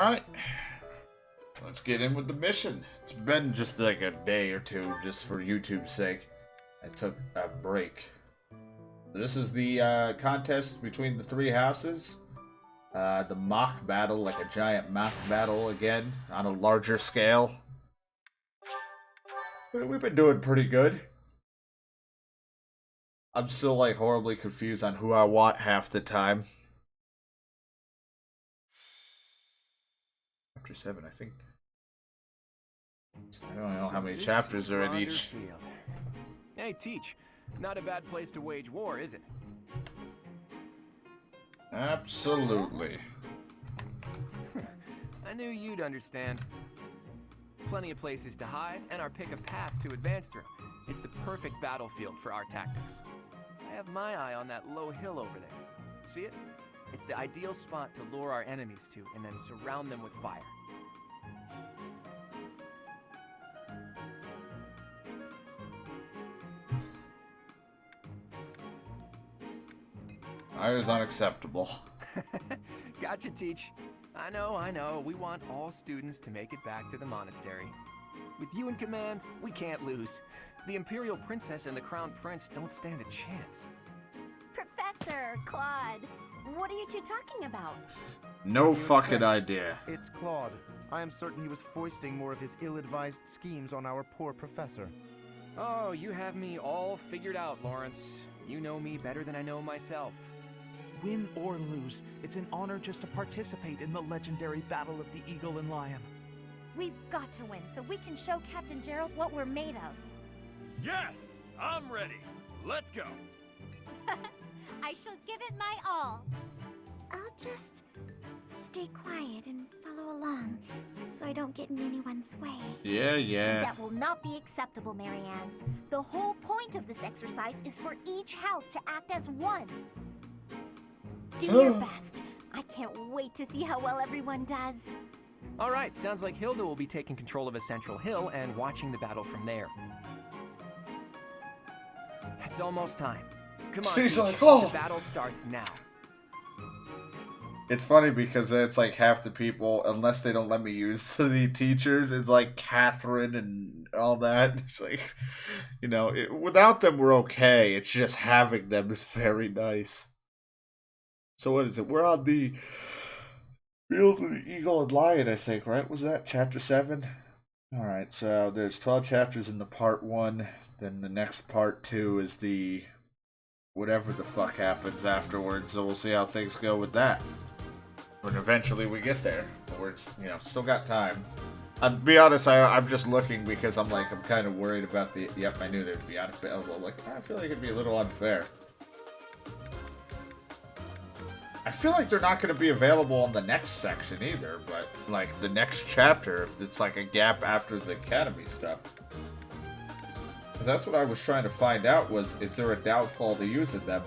Alright, let's get in with the mission. It's been just like a day or two, just for YouTube's sake. I took a break. This is the contest between the three houses. The mock battle, like a giant mock battle again, on a larger scale. We've been doing pretty good. I'm still like horribly confused on who I want half the time. Chapter 7, I think. I don't know how many chapters are in each. Field. Hey, Teach. Not a bad place to wage war, is it? Absolutely. I knew you'd understand. Plenty of places to hide, and our pick of paths to advance through. It's the perfect battlefield for our tactics. I have my eye on that low hill over there. See it? It's the ideal spot to lure our enemies to, and then surround them with fire. Fire is unacceptable. Gotcha, Teach. I know. We want all students to make it back to the monastery. With you in command, we can't lose. The Imperial Princess and the Crown Prince don't stand a chance. Professor Claude, what are you two talking about? No fucking idea. It's Claude. I am certain he was foisting more of his ill-advised schemes on our poor professor. Oh, you have me all figured out, Lawrence. You know me better than I know myself. Win or lose, it's an honor just to participate in the legendary Battle of the Eagle and Lion. We've got to win so we can show Captain Gerald what we're made of. Yes, I'm ready. Let's go. I shall give it my all. I'll just stay quiet and follow along so I don't get in anyone's way. Yeah. That will not be acceptable, Marianne. The whole point of this exercise is for each house to act as one. Do your best. I can't wait to see how well everyone does. All right, sounds like Hilda will be taking control of a central hill and watching the battle from there. It's almost time. Come on, She's Teach. like, oh. The battle starts now. It's funny because it's like half the people, unless they don't let me use the teachers, it's like Catherine and all that. It's like, without them we're okay. It's just having them is very nice. So what is it? We're on the Field of the Eagle and Lion, I think, right? Was that chapter 7? Alright, so there's 12 chapters in the part 1. Then the next part 2 is the whatever the fuck happens afterwards. So we'll see how things go with that. When eventually we get there. But we're, still got time. I'll be honest, I'm just looking because I'm kind of worried about the... Yep, I knew they'd be unavailable. I feel like it'd be a little unfair. I feel like they're not going to be available on the next section either, but, the next chapter, if it's, a gap after the Academy stuff. Because that's what I was trying to find out was, is there a downfall to using them?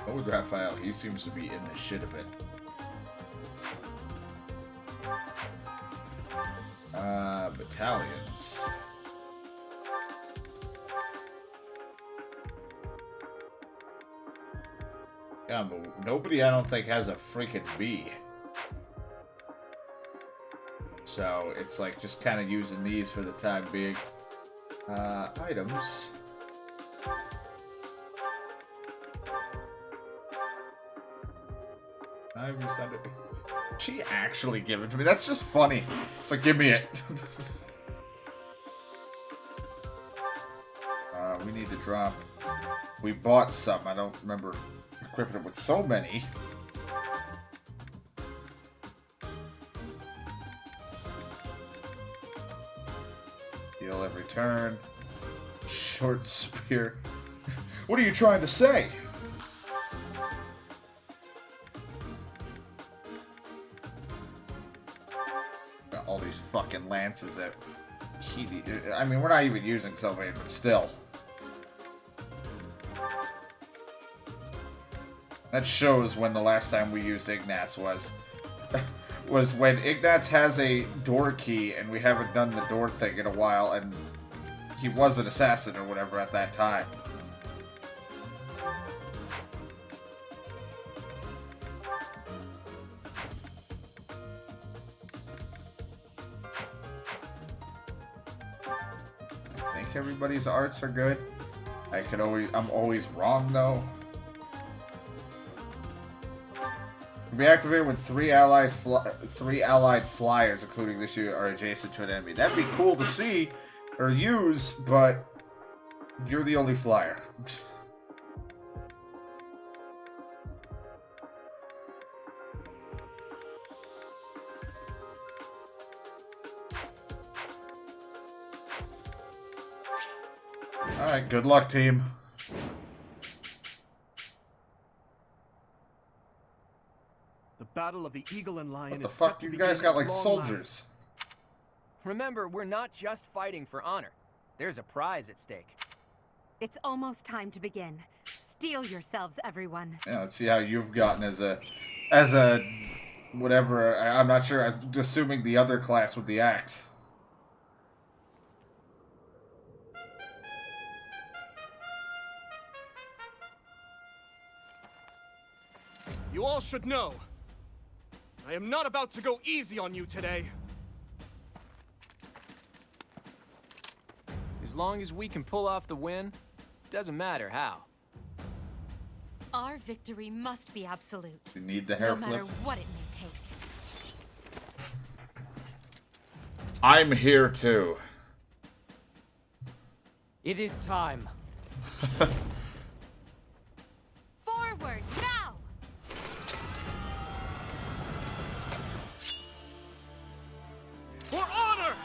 Oh, Raphael, he seems to be in the shit of it. Battalions. Yeah, but nobody I don't think has a freaking B. So it's just kind of using these for the time being. Items. She actually give it to me. That's just funny. It's like, give me it. We need to drop. We bought some. I don't remember equipping it with so many. Heal every turn. Short spear. What are you trying to say? All these fucking lances that I mean, we're not even using Sylvain, but still. That shows when the last time we used Ignatz was. was when Ignatz has a door key and we haven't done the door thing in a while, and he was an assassin or whatever at that time. I think everybody's arts are good. I'm always wrong though. Can be activated when three allied flyers, including this unit, are adjacent to an enemy. That'd be cool to see or use, but you're the only flyer. Alright, good luck, team. The battle of the Eagle and Lion What the is set fuck? to You begin guys got at like long soldiers. last. Remember, we're not just fighting for honor. There's a prize at stake. It's almost time to begin. Steel yourselves, everyone. Yeah, let's see how you've gotten as a whatever. I'm not sure. I'm assuming the other class with the axe. You all should know, I am not about to go easy on you today. As long as we can pull off the win, doesn't matter how. Our victory must be absolute. You need the hair No flip. matter what it may take. I'm here too. It is time. Forward, now! For honor!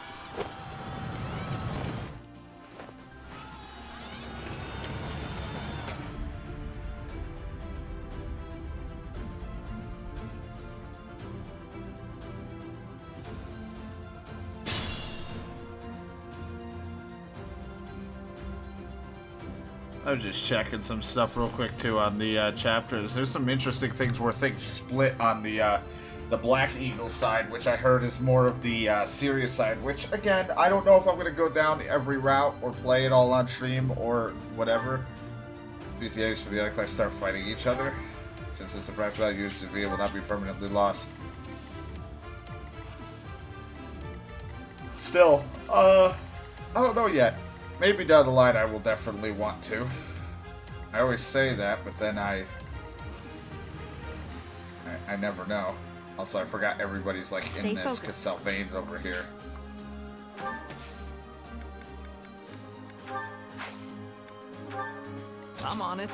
I was just checking some stuff real quick too on the chapters. There's some interesting things where things split on the Black Eagle side, which I heard is more of the serious side. Which again, I don't know if I'm gonna go down every route or play it all on stream or whatever. BTAs for the other class start fighting each other, since the surprise value used to be will not be permanently lost. Still, I don't know yet. Maybe down the line I will definitely want to. I always say that, but then I never know. Also, I forgot everybody's like Stay in this focused. because Sylvain's over here. I'm on it.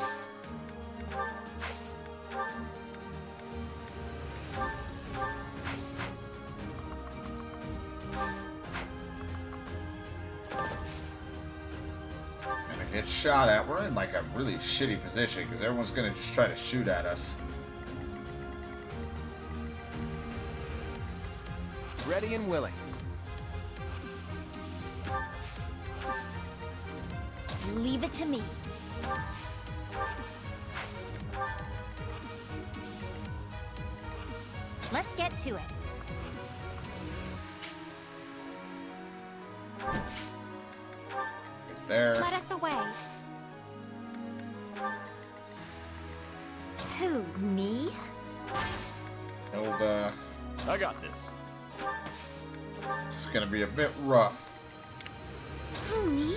Gonna get shot at. We're in like a really shitty position because everyone's gonna just try to shoot at us. Ready and willing. Leave it to me. Let's get to it. There. Let us away. Who, me? Hilda. I got this. It's gonna be a bit rough. Who, me?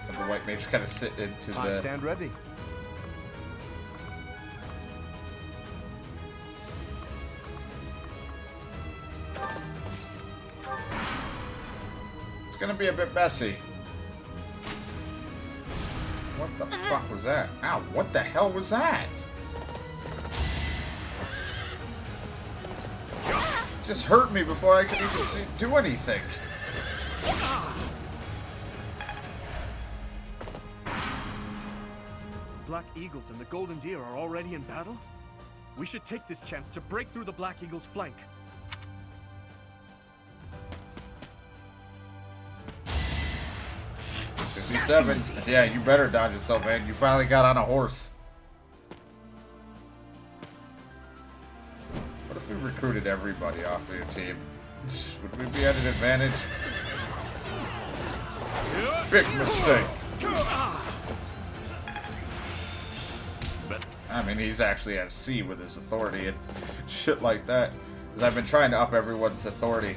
And the white mage kind of sit into I the. stand ready. It's gonna be a bit messy. What the fuck was that? Ow, what the hell was that? Just hurt me before I could even do anything. Black Eagles and the Golden Deer are already in battle? We should take this chance to break through the Black Eagle's flank. '57. Yeah, you better dodge yourself, man. You finally got on a horse. What if we recruited everybody off of your team. Would we be at an advantage? Big mistake. I mean, he's actually at C with his authority and shit like that. Because I've been trying to up everyone's authority.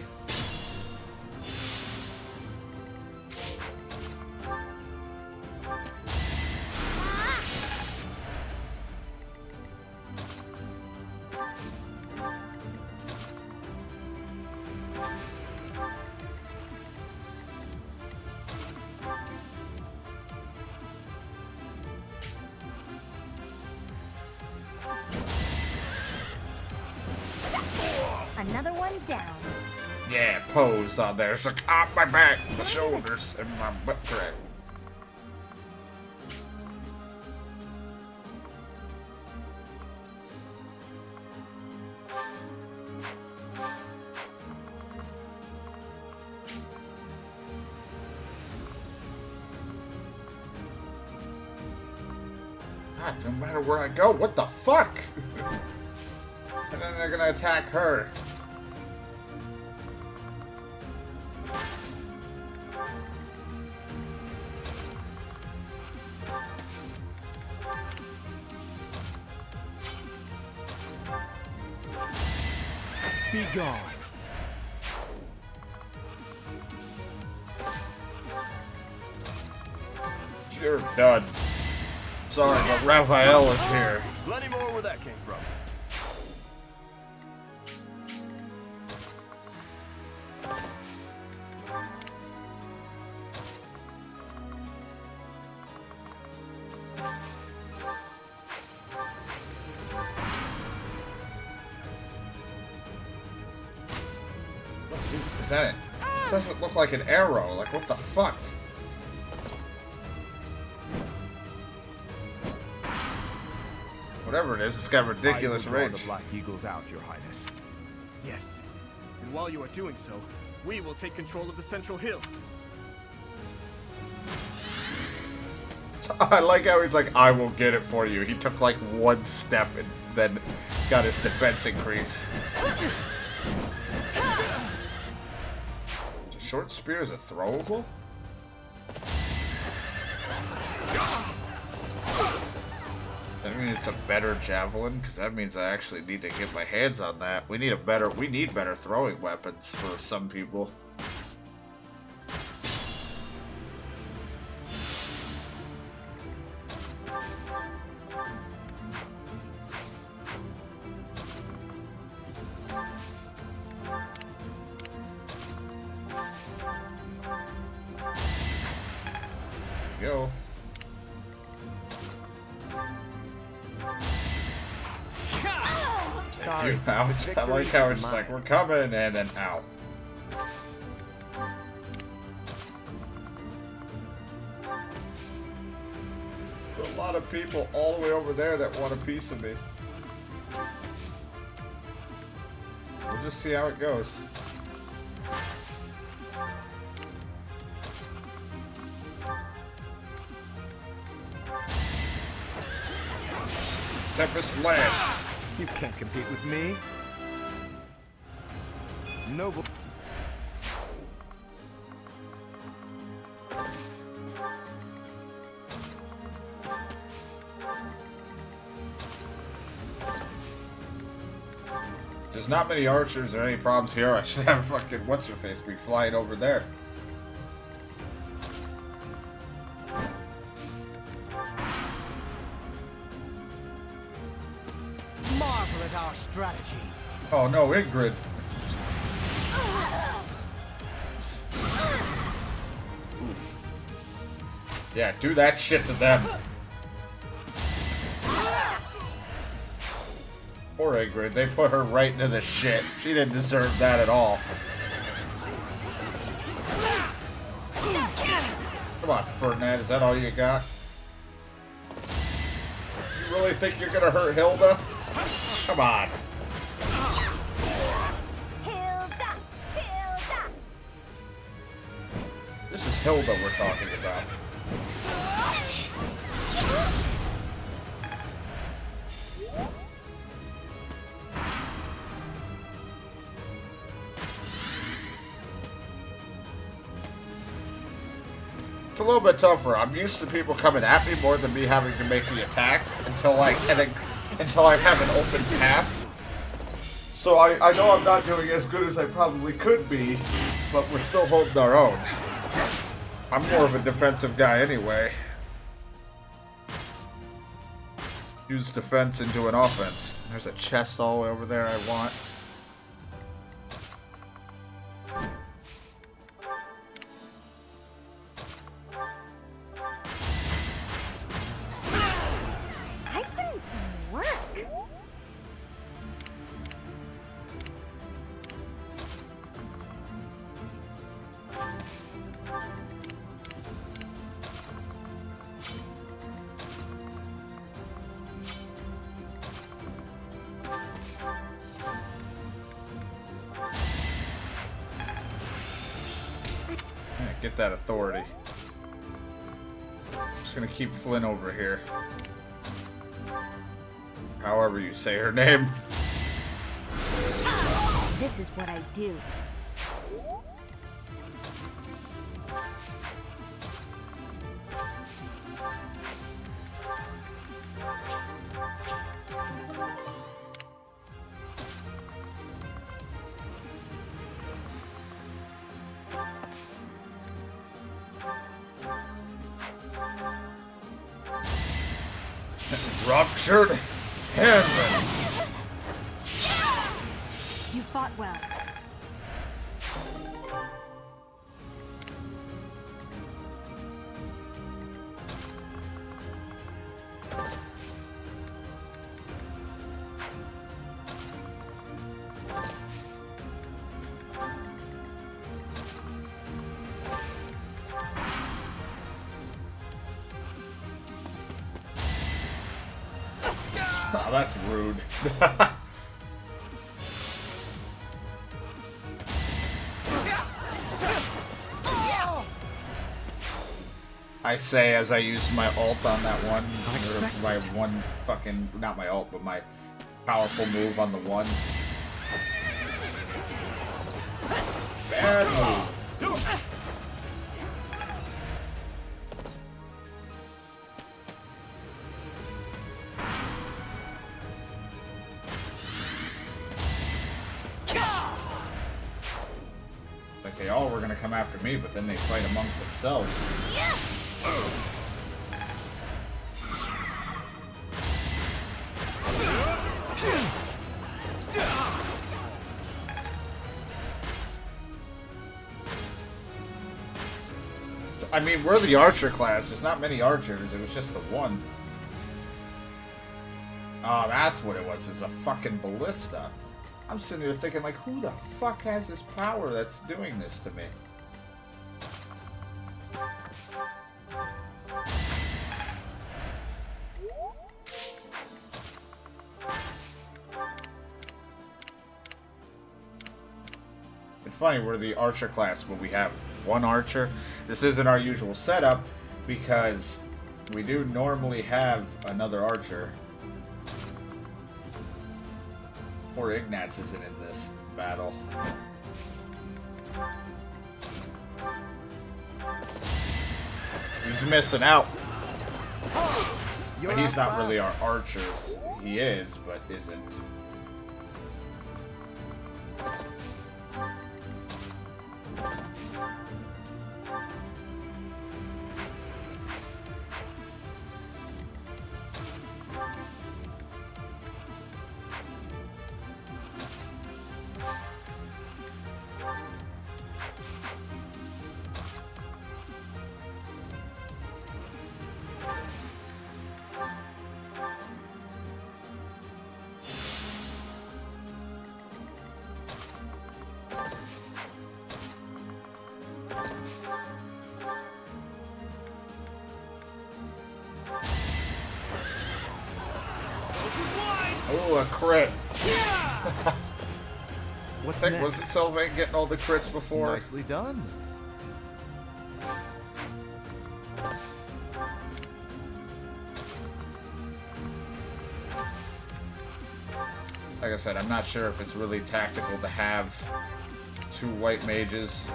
Another one down. Yeah, pose on there. It's like, ah, my back, my shoulders, and my butt crack. God, no matter where I go, what the fuck? And then they're gonna attack her. Be gone. You're done. Sorry, but Raphael is here. Plenty more where that came from. Is that it? It doesn't look like an arrow. Like, what the fuck? Whatever it is, it's got ridiculous I will draw range. the Black Eagles out, Your Highness. Yes. And while you are doing so, we will take control of the central hill. I like how he's like, I will get it for you. He took like one step and then got his defense increase. A short spear is a throwable? That means it's a better javelin, because that means I actually need to get my hands on that. We need better throwing weapons for some people. Go. Sorry. You ouch. I like how it's just like, we're coming, and then out. There's a lot of people all the way over there that want a piece of me. We'll just see how it goes. Tempest Lance. You can't compete with me. Noble. There's not many archers or any problems here. I should have fucking what's-her-face be flying over there. Marvel at our strategy. Oh no, Ingrid. Oof. Yeah, do that shit to them. Poor Ingrid, they put her right into the shit. She didn't deserve that at all. Come on, Ferdinand, is that all you got? You really think you're gonna hurt Hilda? Come on. Hilda! Hilda! This is Hilda we're talking about. It's a little bit tougher. I'm used to people coming at me more than me having to make the attack until I have an open path. So I know I'm not doing as good as I probably could be, but we're still holding our own. I'm more of a defensive guy anyway. Use defense into an offense. There's a chest all the way over there I want. I put in some work. Get that authority. Just gonna keep Flynn over here. However you say her name. This is what I do. Ruptured hand. You fought well. Oh, that's rude. I say as I used my ult on that one. Or my one fucking... Not my ult, but my powerful move on the one. Bad move. Like they all were gonna come after me, but then they fight amongst themselves. I mean, we're the archer class. There's not many archers. It was just the one. Oh, that's what it was. It's a fucking ballista. I'm sitting here thinking, like, who the fuck has this power that's doing this to me? It's funny, we're the archer class, but we have one archer. This isn't our usual setup because we do normally have another archer. Poor Ignatz isn't in this battle. He's missing out. But he's not really our archers. He is, but isn't. Oh, a crit. What's I think, next? wasn't Sylvain getting all the crits before? Nicely done. Like I said, I'm not sure if it's really tactical to have two white mages.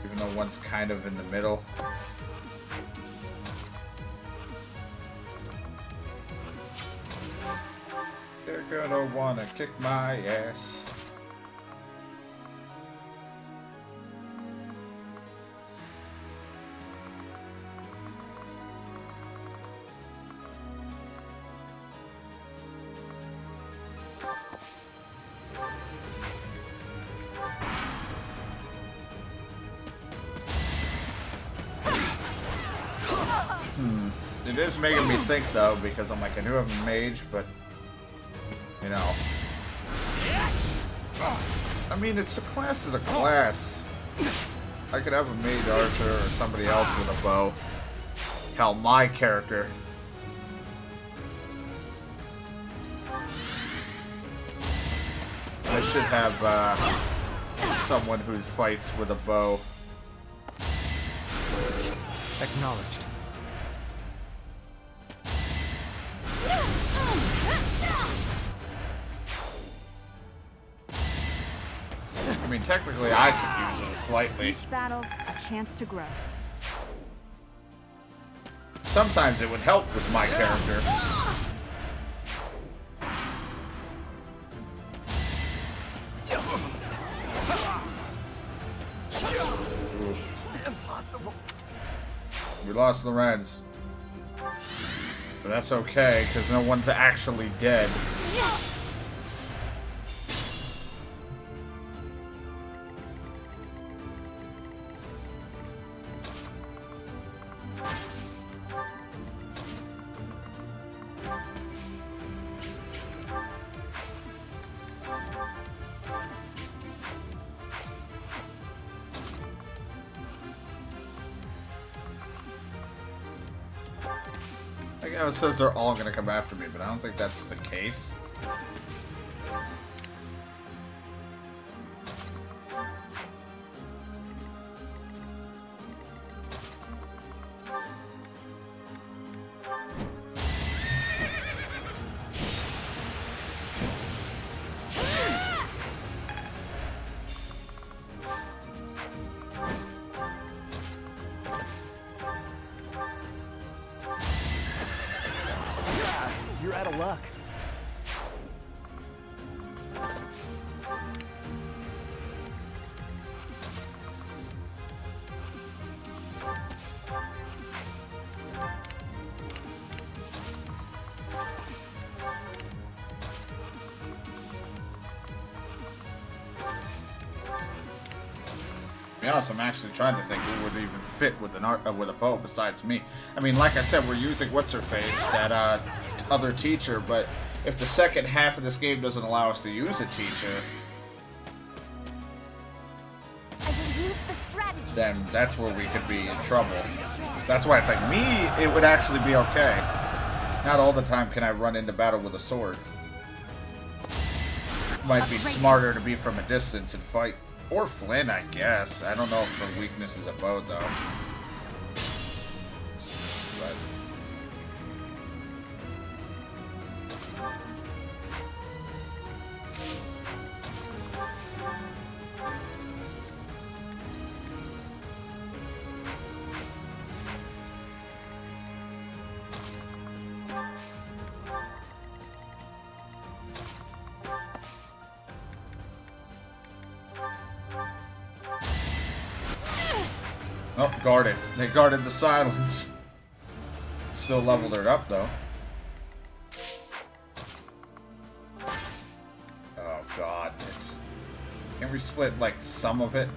Even though one's kind of in the middle. They're gonna wanna kick my ass. It is making me think though, because I'm like, I do have a mage, but you know, I mean, it's a class is a class. I could have a mage archer or somebody else with a bow. Hell, my character. I should have someone who fights with a bow. Acknowledged. I mean, technically, I could use it slightly. Each battle, a chance to grow. Sometimes it would help with my character. Ooh. Impossible. We lost Lorenz. But that's okay, because no one's actually dead. It says they're all gonna come after me, but I don't think that's the case. You're out of luck. To be honest, I'm actually trying to think who would even fit with with a bow besides me. I mean, like I said, we're using what's-her-face, that other teacher, but if the second half of this game doesn't allow us to use a teacher, I will use the strategy. then that's where we could be in trouble. That's why it's like, me, it would actually be okay. Not all the time can I run into battle with a sword. Might be smarter to be from a distance and fight. Or Flynn, I guess. I don't know if her weakness is a bow, though. But... Oh, guarded. They guarded the silence. Still leveled her up, though. Oh, God. Can we split, like, some of it?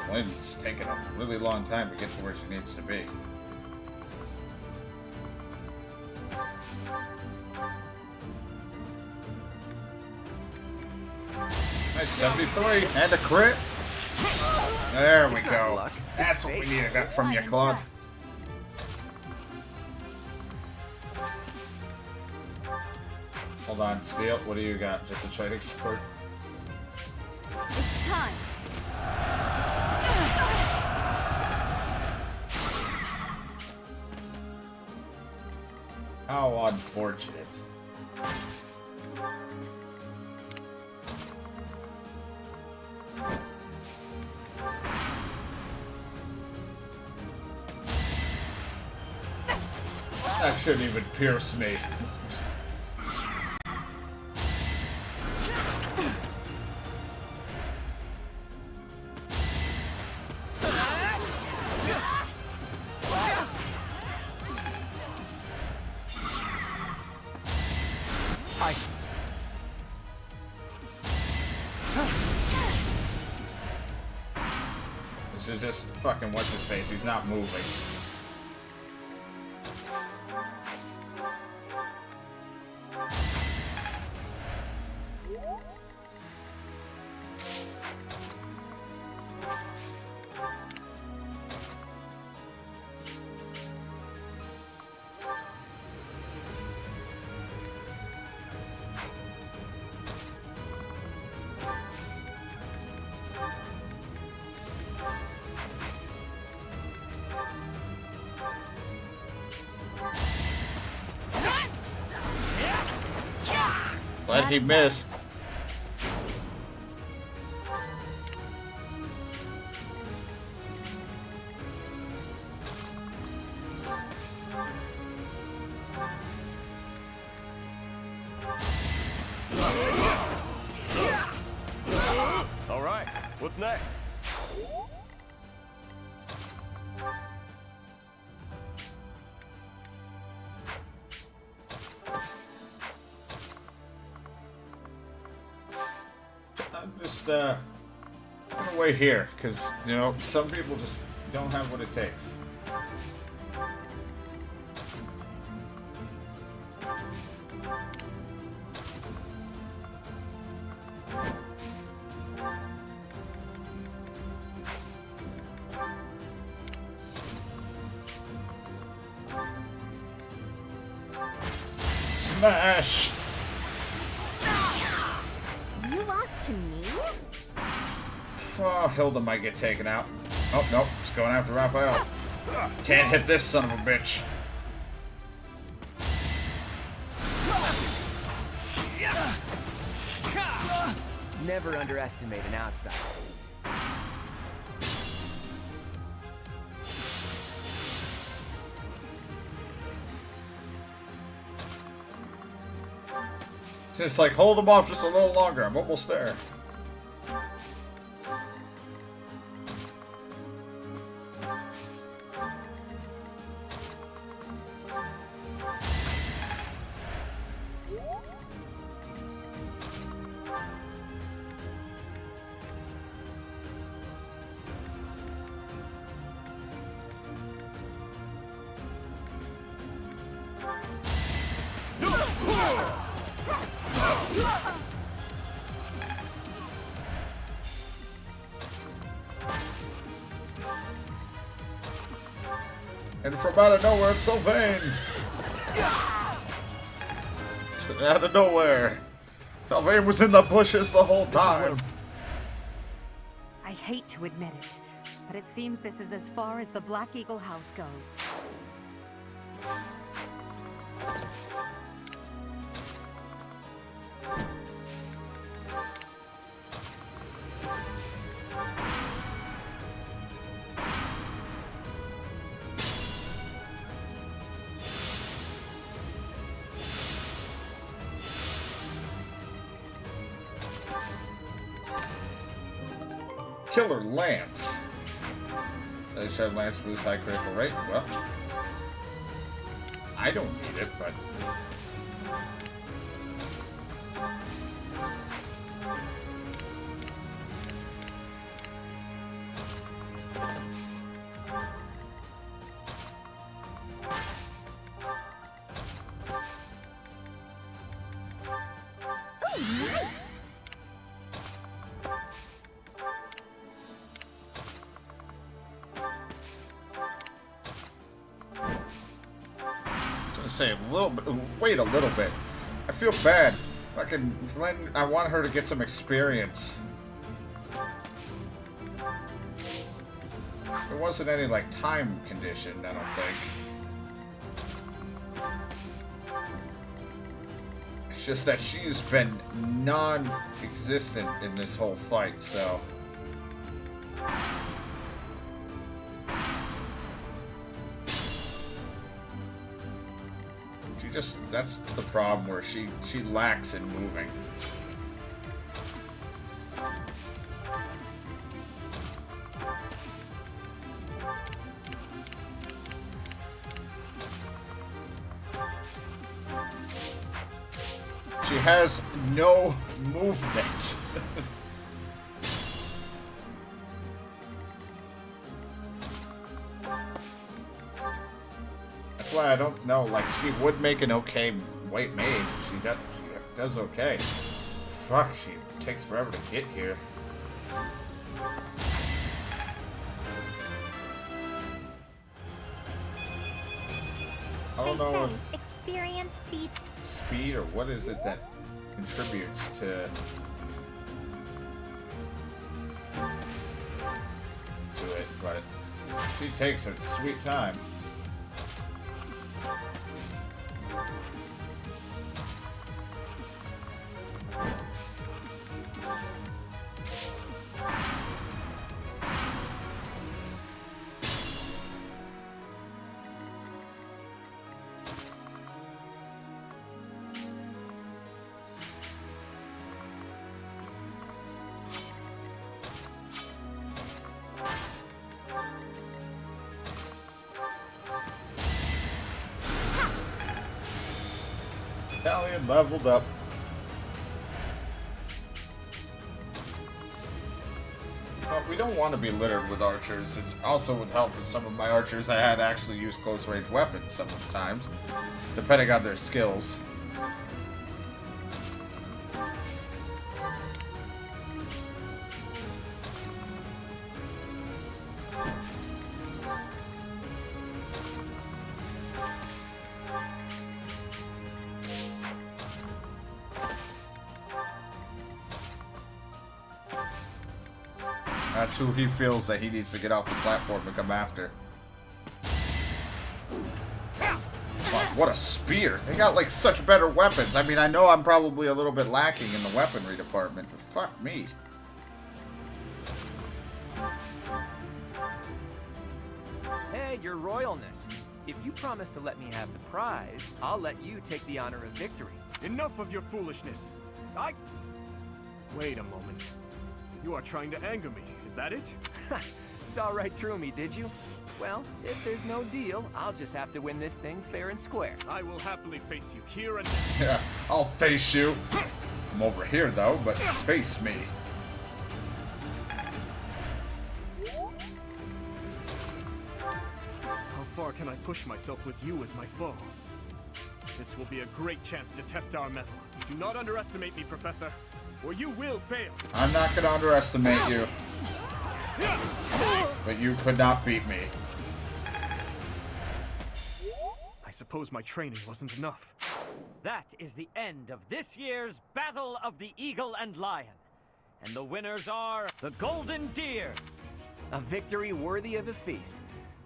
Flynn's taking a really long time to get to where she needs to be. Nice, 73 and a crit. There we go. That's what we needed from you, Claude. Hold on, Steel. What do you got? Just a trading sword? How unfortunate. That shouldn't even pierce me. This is just fucking what's his face. He's not moving. But he missed. All right, what's next? I'm gonna wait here, because, you know, some people just don't have what it takes. Smash! You lost to me? Oh, Hilda might get taken out. Oh, nope. It's going after Raphael. Can't hit this son of a bitch. Never underestimate an outsider. It's like, hold them off just a little longer. I'm almost there. And from out of nowhere, it's Sylvain! Out of nowhere! Sylvain was in the bushes the whole time! I hate to admit it, but it seems this is as far as the Black Eagle house goes. Killer Lance. They said Lance boosts high critical rate. Well, I don't need it, but say a little bit. Wait a little bit. I feel bad. Fucking Flynn, I want her to get some experience. There wasn't any like time condition, I don't think. It's just that she's been non-existent in this whole fight, so... That's the problem, where she lacks in moving. She has no movement. That's why I don't know. Like, she would make an okay white mage. She does okay. Fuck, she takes forever to get here. I don't know if experience beat speed, or what is it that contributes to it, but she takes her sweet time. Italian leveled up. But we don't want to be littered with archers. It also would help if some of my archers I had actually use close range weapons sometimes, depending on their skills. That's who he feels that he needs to get off the platform and come after. Fuck, what a spear. They got like such better weapons. I mean, I know I'm probably a little bit lacking in the weaponry department, but fuck me. Hey, your royalness. If you promise to let me have the prize, I'll let you take the honor of victory. Enough of your foolishness. Wait a moment. You are trying to anger me, is that it? Saw right through me, did you? Well, if there's no deal, I'll just have to win this thing fair and square. I will happily face you here and Yeah, I'll face you. I'm over here though, but face me. How far can I push myself with you as my foe? This will be a great chance to test our mettle. Do not underestimate me, Professor, or you will fail. I'm not gonna underestimate you. But you could not beat me. I suppose my training wasn't enough. That is the end of this year's Battle of the Eagle and Lion. And the winners are the Golden Deer. A victory worthy of a feast.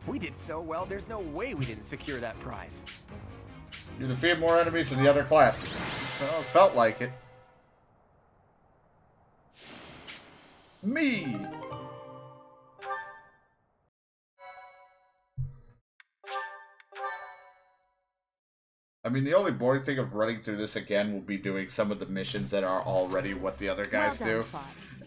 We did so well, there's no way we didn't secure that prize. You defeated more enemies than the other classes. Well, it felt like it. Me! I mean, the only boring thing of running through this again will be doing some of the missions that are already what the other guys do.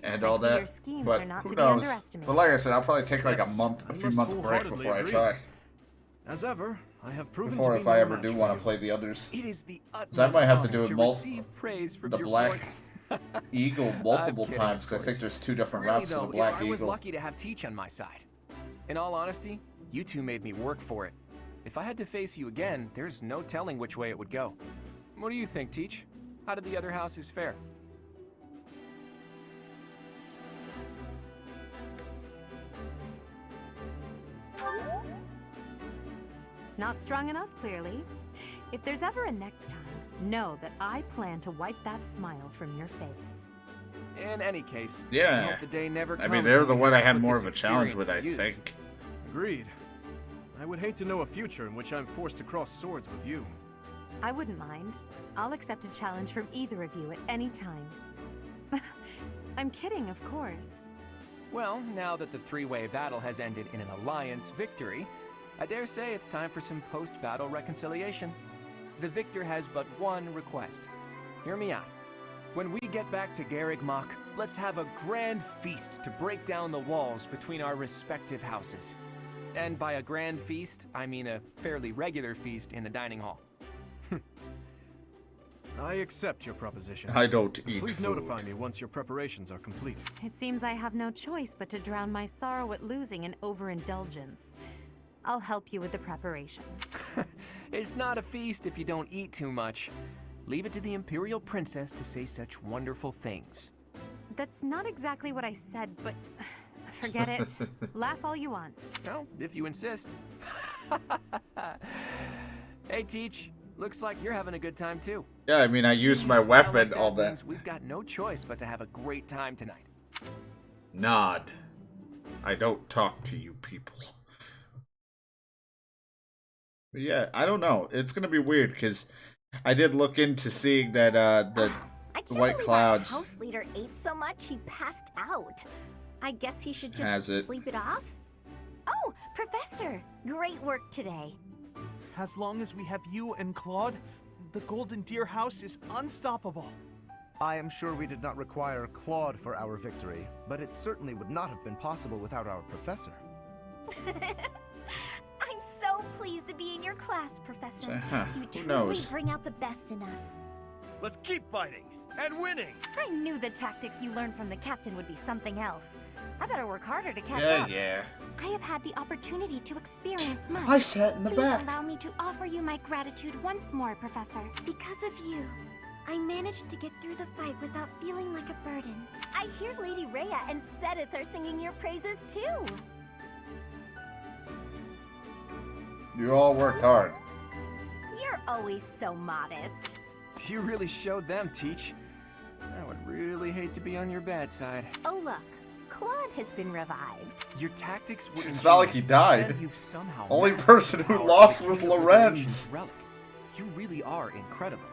And all that. But who knows? But like I said, I'll probably take like a few months break before I try. As ever, I have proven Before, to be if I no ever match do for want to you. play the others. It is the utmost So I might have to honor do it receive praise from the your Black boy. Eagle multiple kidding, times, of because I think course. there's two different Really, routes to the though, Black I was Eagle. lucky to have Teach on my side. In all honesty, you two made me work for it. If I had to face you again, there's no telling which way it would go. What do you think, Teach? How did the other houses fare? Not strong enough, clearly. If there's ever a next time, know that I plan to wipe that smile from your face. In any case, I Yeah. hope the day never I comes mean, they're when the we one I have to had put more this of a challenge with, I experience to use. think. Agreed. I would hate to know a future in which I'm forced to cross swords with you. I wouldn't mind. I'll accept a challenge from either of you at any time. I'm kidding, of course. Well, now that the three-way battle has ended in an alliance victory, I dare say it's time for some post-battle reconciliation. The victor has but one request. Hear me out. When we get back to Garreg Mach, let's have a grand feast to break down the walls between our respective houses. And by a grand feast, I mean a fairly regular feast in the dining hall. I accept your proposition. I don't eat Please food. notify me once your preparations are complete. It seems I have no choice but to drown my sorrow at losing in overindulgence. I'll help you with the preparation. It's not a feast if you don't eat too much. Leave it to the Imperial Princess to say such wonderful things. That's not exactly what I said, but forget it. Laugh all you want. Well, if you insist. Hey, Teach. Looks like you're having a good time, too. Yeah, I mean, I used my weapon all that. Means we've got no choice but to have a great time tonight. Nod. I don't talk to you people. But yeah, I don't know. It's gonna be weird because I did look into seeing that the I can't white believe clouds. Our house leader ate so much he passed out. I guess he should Has just it. sleep it off. Oh, Professor! Great work today. As long as we have you and Claude, the Golden Deer House is unstoppable. I am sure we did not require Claude for our victory, but it certainly would not have been possible without our professor. I'm so pleased to be in your class, Professor. You Who truly knows? bring out the best in us. Let's keep fighting and winning. I knew the tactics you learned from the captain would be something else. I better work harder to catch Yeah, up. yeah. I have had the opportunity to experience much. I sat in the Please back. allow me to offer you my gratitude once more, Professor. Because of you, I managed to get through the fight without feeling like a burden. I hear Lady Rhea and Sedith are singing your praises too. You all worked hard. You're always so modest. You really showed them, Teach. I would really hate to be on your bad side. Oh look, Claude has been revived. Your tactics were It's not like he ingenious, died. and you've somehow Only mastered person the who power lost of the was Key of Lorenz. Liberation's relic. You really are incredible.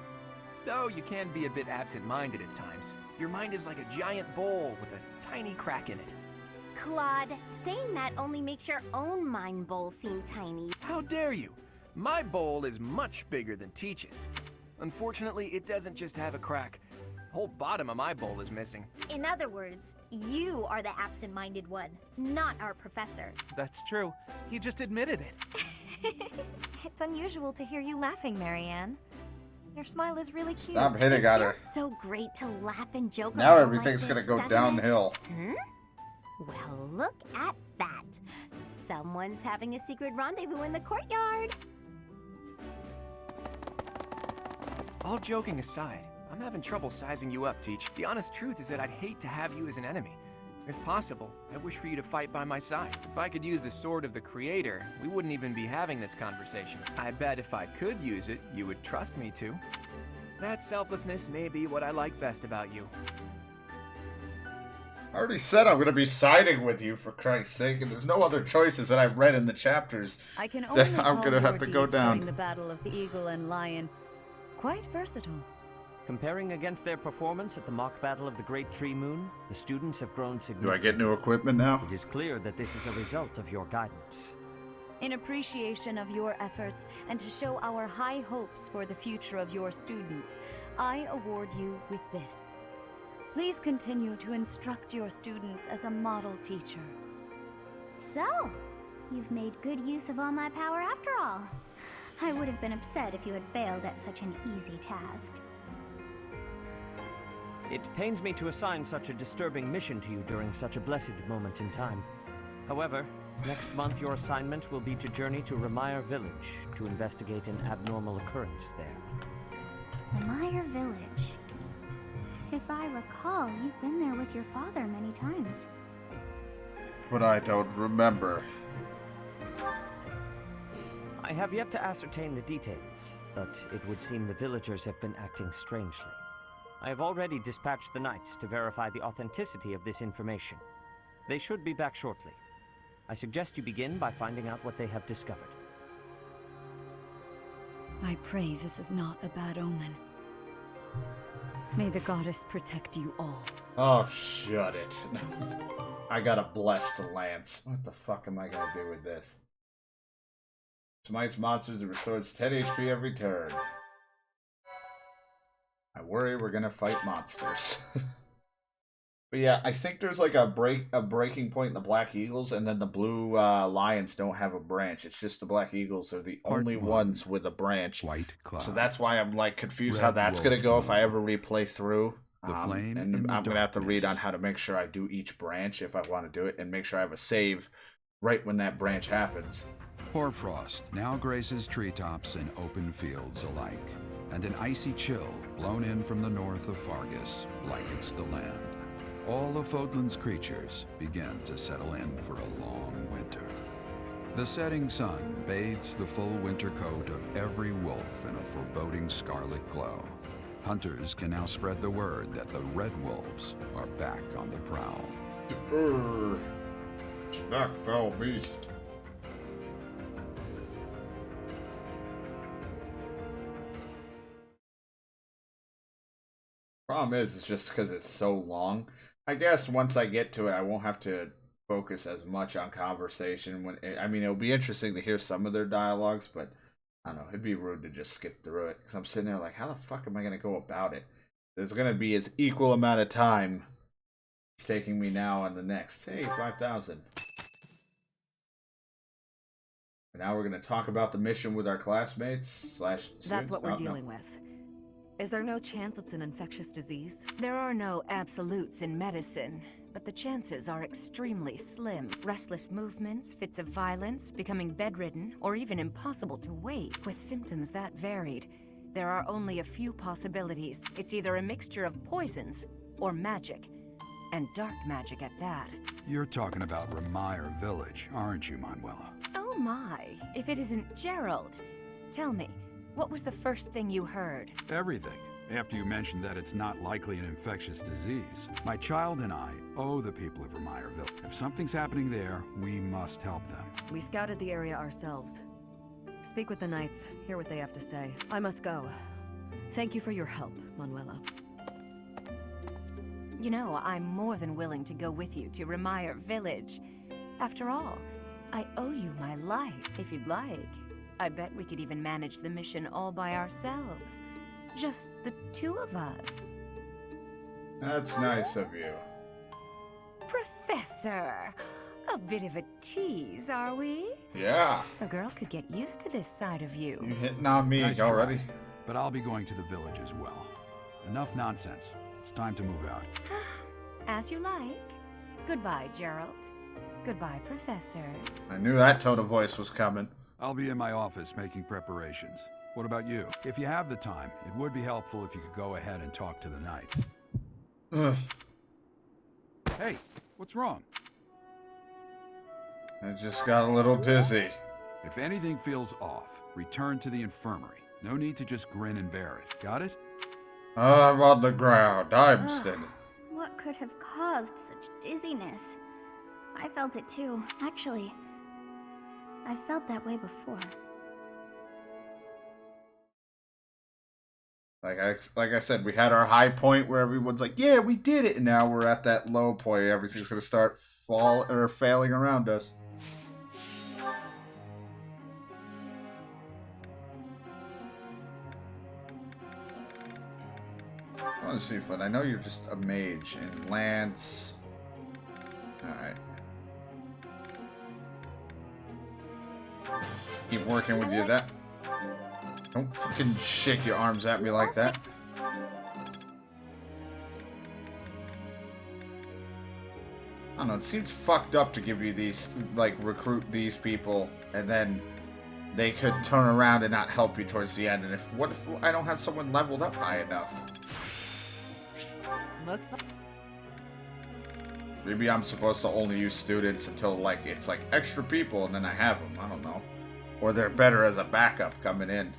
Though you can be a bit absent-minded at times. Your mind is like a giant bowl with a tiny crack in it. Claude, saying that only makes your own mind bowl seem tiny. How dare you? My bowl is much bigger than Teach's. Unfortunately, it doesn't just have a crack. The whole bottom of my bowl is missing. In other words, you are the absent-minded one, not our professor. That's true. He just admitted it. It's unusual to hear you laughing, Marianne. Your smile is really cute. Stop hitting at her. Feels so great to laugh and joke Now around everything's like gonna this, go doesn't downhill. It? Well, look at that. Someone's having a secret rendezvous in the courtyard. All joking aside, I'm having trouble sizing you up, Teach. The honest truth is that I'd hate to have you as an enemy. If possible, I wish for you to fight by my side. If I could use the sword of the Creator, we wouldn't even be having this conversation. I bet if I could use it, you would trust me to. That selflessness may be what I like best about you. I already said I'm gonna be siding with you, for Christ's sake, and there's no other choices that I've read in the chapters I can that only I'm call gonna have your to go deeds during down. the Battle of the Eagle and Lion quite versatile. Comparing against their performance at the mock battle of the Great Tree Moon, the students have grown Do I significantly. get new equipment now? It is clear that this is a result of your guidance. In appreciation of your efforts and to show our high hopes for the future of your students, I award you with this. Please continue to instruct your students as a model teacher. So, you've made good use of all my power after all. I would have been upset if you had failed at such an easy task. It pains me to assign such a disturbing mission to you during such a blessed moment in time. However, next month your assignment will be to journey to Ramire Village to investigate an abnormal occurrence there. Ramire Village. If I recall, you've been there with your father many times. But I don't remember. I have yet to ascertain the details, but it would seem the villagers have been acting strangely. I have already dispatched the knights to verify the authenticity of this information. They should be back shortly. I suggest you begin by finding out what they have discovered. I pray this is not a bad omen. May the goddess protect you all. Oh, shut it. I gotta bless the lance. What the fuck am I gonna do with this? Smites monsters and restores 10 HP every turn. I worry we're gonna fight monsters. But yeah, I think there's like a breaking point in the Black Eagles, and then the Blue Lions don't have a branch. It's just the Black Eagles are the only ones with a branch. White cloud. So that's why I'm like confused Red how that's gonna wolf go if I move. ever replay through. The flame and in the I'm gonna have to read darkness. on how to make sure I do each branch if I want to do it, and make sure I have a save right when that branch happens. Hoarfrost now graces treetops and open fields alike, and an icy chill blown in from the north of Fargus blankets the land. All of Fodlan's creatures begin to settle in for a long winter. The setting sun bathes the full winter coat of every wolf in a foreboding scarlet glow. Hunters can now spread the word that the Red Wolves are back on the prowl. Snack foul beast. Problem is, it's just because it's so long. I guess once I get to it, I won't have to focus as much on conversation. I mean, it'll be interesting to hear some of their dialogues, but I don't know. It'd be rude to just skip through it because I'm sitting there like, how the fuck am I gonna go about it? There's gonna be as equal amount of time it's taking me now and the next. Hey, 5,000. And now we're gonna talk about the mission with our classmates slash students. That's what we're Oh, no. dealing with. Is there no chance it's an infectious disease? There are no absolutes in medicine, but the chances are extremely slim. Restless movements, fits of violence, becoming bedridden, or even impossible to wake. With symptoms that varied, there are only a few possibilities. It's either a mixture of poisons or magic, and dark magic at that. You're talking about Remire Village, aren't you, Manuela? Oh my, if it isn't Gerald. Tell me, what was the first thing you heard? Everything. After you mentioned that it's not likely an infectious disease. My child and I owe the people of Remire Village. If something's happening there, we must help them. We scouted the area ourselves. Speak with the knights, hear what they have to say. I must go. Thank you for your help, Manuela. You know, I'm more than willing to go with you to Remire Village. After all, I owe you my life, if you'd like. I bet we could even manage the mission all by ourselves. Just the two of us. That's nice of you. Professor! A bit of a tease, are we? Yeah. A girl could get used to this side of you. You hitting on me Nice already? try, but I'll be going to the village as well. Enough nonsense. It's time to move out. As you like. Goodbye, Gerald. Goodbye, Professor. I knew that tone of voice was coming. I'll be in my office making preparations. What about you? If you have the time, it would be helpful if you could go ahead and talk to the knights. Hey, what's wrong? I just got a little dizzy. If anything feels off, return to the infirmary. No need to just grin and bear it. Got it? I'm on the ground. I'm steady. What could have caused such dizziness? I felt it too. Actually, I felt that way before. Like I said, we had our high point where everyone's like, "Yeah, we did it," and now we're at that low point. Everything's gonna start failing around us. I want to see if I know you're just a mage and Lance. All right. Keep working with you. That. Don't fucking shake your arms at me like that. I don't know, it seems fucked up to give you these, like, recruit these people, and then they could turn around and not help you towards the end. And what if I don't have someone leveled up high enough? Looks like... Maybe I'm supposed to only use students until, like, it's, like, extra people, and then I have them. I don't know. Or they're better as a backup coming in.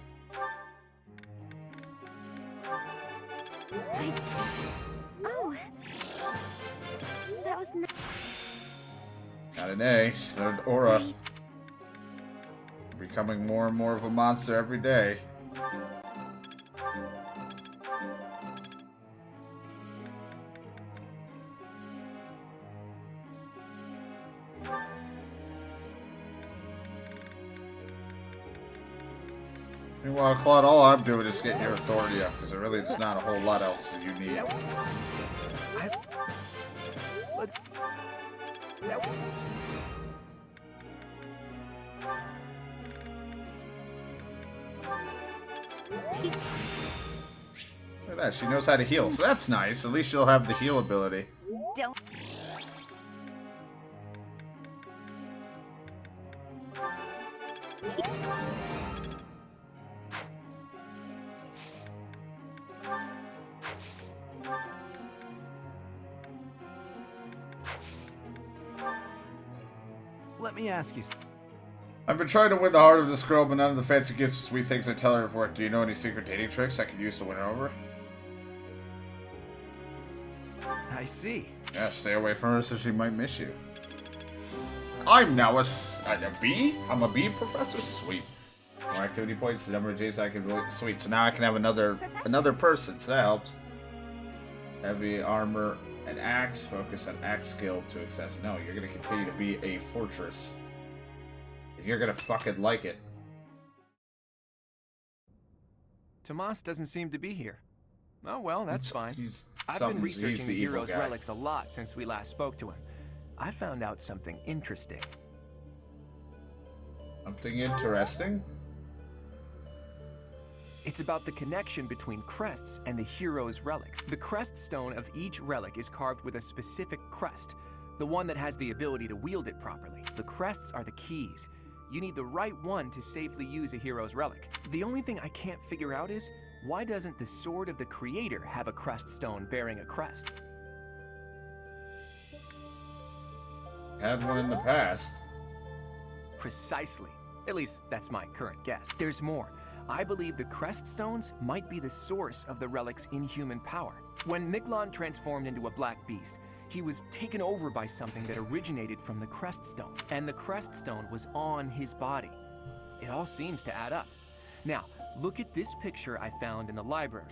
Oh, that was not. Got an A. Third aura. Becoming more and more of a monster every day. Meanwhile, Claude, all I'm doing is getting your authority up, because there really is not a whole lot else that you need. Let's... Look at that, she knows how to heal, so that's nice. At least she'll have the heal ability. Don't. Let me ask you. I've been trying to win the heart of this girl, but none of the fancy gifts or sweet things I tell her have worked. Do you know any secret dating tricks I could use to win her over? I see. Yeah, stay away from her so she might miss you. I'm now a bee? I'm a bee professor? Sweet. More activity points, the number of J's I can really... Sweet, so now I can have another person, so that helps. Heavy armor and axe. Focus on axe skill to access. No, you're gonna continue to be a fortress. And you're gonna fucking like it. Tomas doesn't seem to be here. Oh well, that's fine. I've He's been researching the evil hero's guy. relics a lot since we last spoke to him. I found out something interesting. Something interesting? It's about the connection between crests and the hero's relics. The crest stone of each relic is carved with a specific crest, the one that has the ability to wield it properly. The crests are the keys. You need the right one to safely use a hero's relic. The only thing I can't figure out is, why doesn't the Sword of the Creator have a crest stone bearing a crest? Had one in the past. Precisely. At least, that's my current guess. There's more. I believe the crest stones might be the source of the relic's inhuman power. When Miklon transformed into a black beast, he was taken over by something that originated from the crest stone, and the crest stone was on his body. It all seems to add up. Now, look at this picture I found in the library.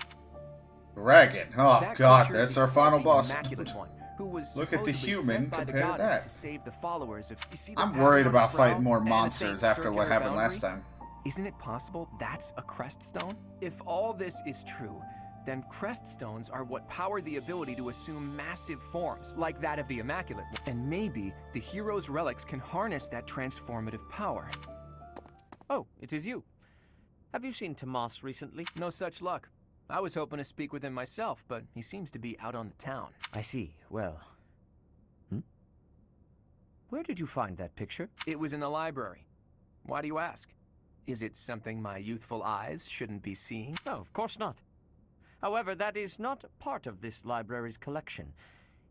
Dragon. Oh That god, creature that's is our final the boss. Immaculate One, who was Look at the supposedly human sent by the compared to goddess that. to save the followers of. You see the I'm pattern worried on about its brow fighting more and a monsters faint after what circular happened last boundary? time. Isn't it possible that's a crest stone? If all this is true, then crest stones are what power the ability to assume massive forms, like that of the Immaculate One. And maybe the hero's relics can harness that transformative power. Oh, it is you. Have you seen Tomas recently? No such luck. I was hoping to speak with him myself, but he seems to be out on the town. I see. Well... Where did you find that picture? It was in the library. Why do you ask? Is it something my youthful eyes shouldn't be seeing? No, of course not. However, that is not part of this library's collection.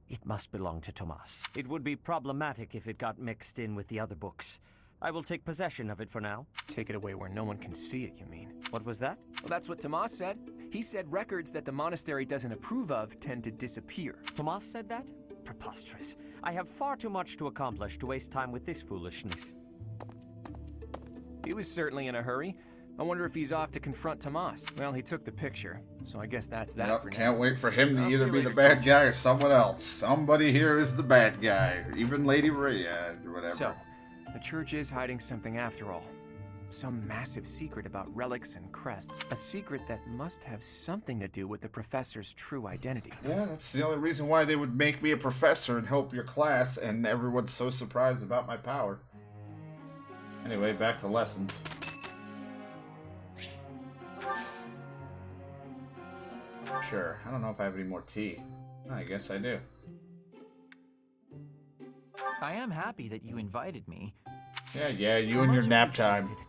It must belong to Tomas. It would be problematic if it got mixed in with the other books. I will take possession of it for now. Take it away where no one can see it, you mean? What was that? Well, that's what Tomas said. He said records that the monastery doesn't approve of tend to disappear. Tomas said that? Preposterous. I have far too much to accomplish to waste time with this foolishness. He was certainly in a hurry. I wonder if he's off to confront Tomas. Well, he took the picture, so I guess that's that for now. Can't wait for him to I'll see either you be the later, bad George. guy or someone else. Somebody here is the bad guy. Or even Lady Rhea, or whatever. So, the church is hiding something after all. Some massive secret about relics and crests. A secret that must have something to do with the professor's true identity. Yeah, that's the only reason why they would make me a professor and help your class, and everyone's so surprised about my power. Anyway, back to lessons. Sure, I don't know if I have any more tea. I guess I do. I am happy that you invited me. Yeah, you and your Much nap time. appreciated.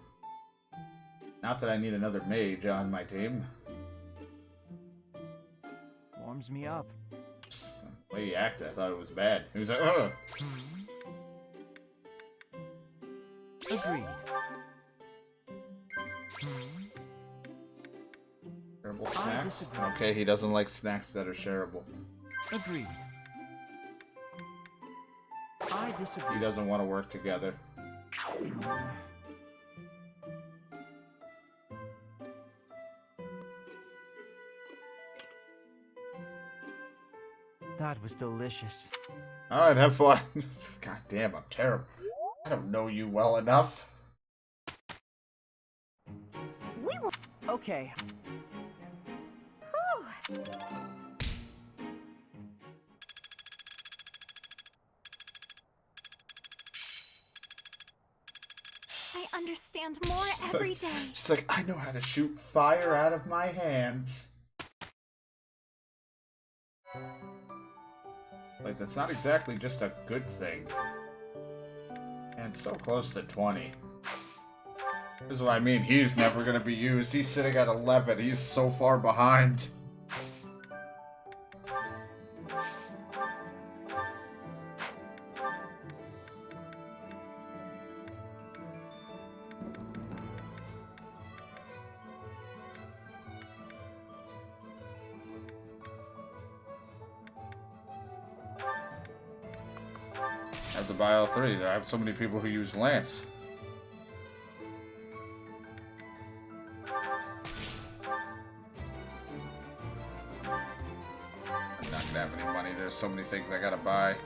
Not that I need another mage on my team. Warms me up. The way he acted, I thought it was bad. He was like, ugh. Agreed. Shareable I snacks? disagree. Okay, he doesn't like snacks that are shareable. Agreed. I disagree. He doesn't want to work together. That was delicious. Alright, have fun. God damn, I'm terrible. I don't know you well enough. We will. Okay. Whew. I understand more every day. She's like, I know how to shoot fire out of my hands. Like, that's not exactly just a good thing. And so close to 20. This is what I mean. He's never going to be used. He's sitting at 11. He's so far behind. I have to buy all three. I have so many people who use Lance. I'm not gonna have any money. There's so many things I gotta buy.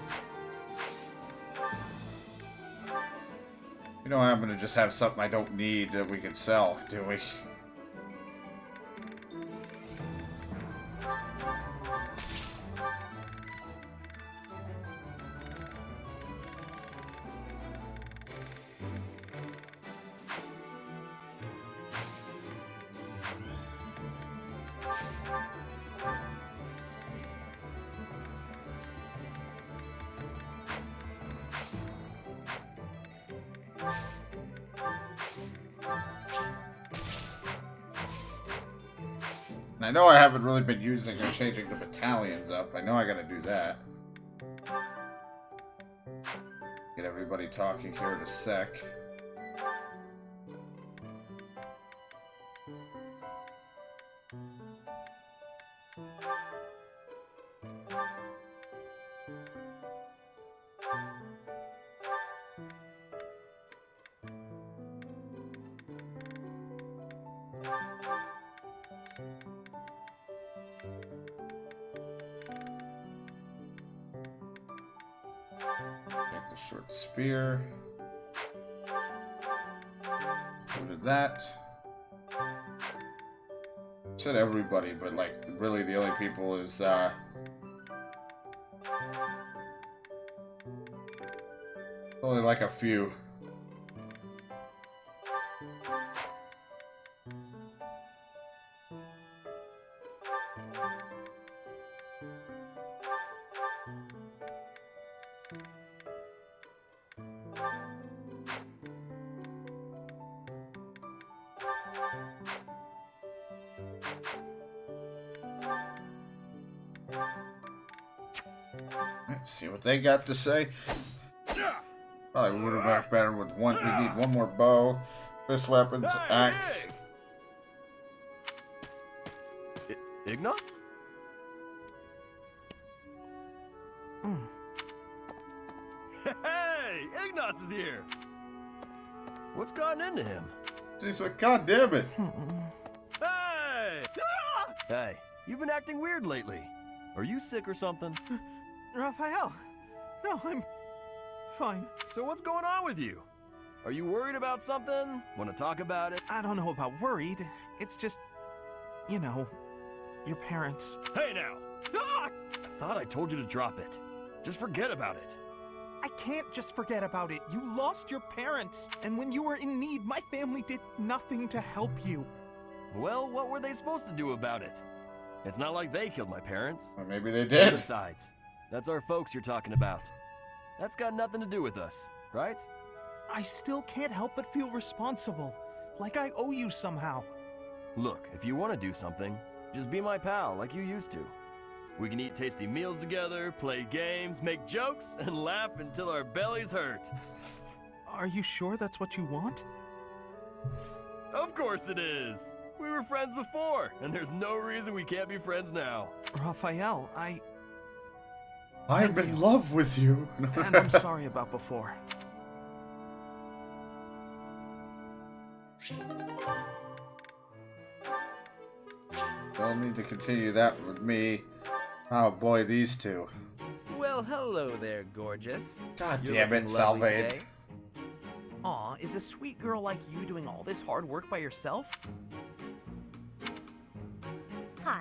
You know, I'm gonna just have something I don't need that we can sell, do we? And I know I haven't really been using or changing the battalions up. I know I gotta do that. Get everybody talking here in a sec. Get the short spear. What did that? Said everybody, but like really the only people is only like a few. Let's see what they got to say. Probably would have worked better with one. We need one more bow, fist weapons, axe. Ignatz? Hey! Ignatz is here! What's gotten into him? She's like, God damn it. Hey! Hey, you've been acting weird lately. Are you sick or something? Raphael! No, I'm fine. So what's going on with you? Are you worried about something? Want to talk about it? I don't know about worried. It's just, you know, your parents. Hey now! I thought I told you to drop it. Just forget about it. I can't just forget about it. You lost your parents, and when you were in need, my family did nothing to help you. Well, what were they supposed to do about it? It's not like they killed my parents. Or maybe they did. Besides, that's our folks you're talking about. That's got nothing to do with us, right? I still can't help but feel responsible, like I owe you somehow. Look, if you want to do something, just be my pal like you used to. We can eat tasty meals together, play games, make jokes, and laugh until our bellies hurt. Are you sure that's what you want? Of course it is! We were friends before, and there's no reason we can't be friends now. Raphael, I'm in love with you. And I'm sorry about before. Don't need to continue that with me. Oh boy, these two. Well, hello there, gorgeous. God You're damn it, looking lovely Salvade. today. Aw, is a sweet girl like you doing all this hard work by yourself? Hi.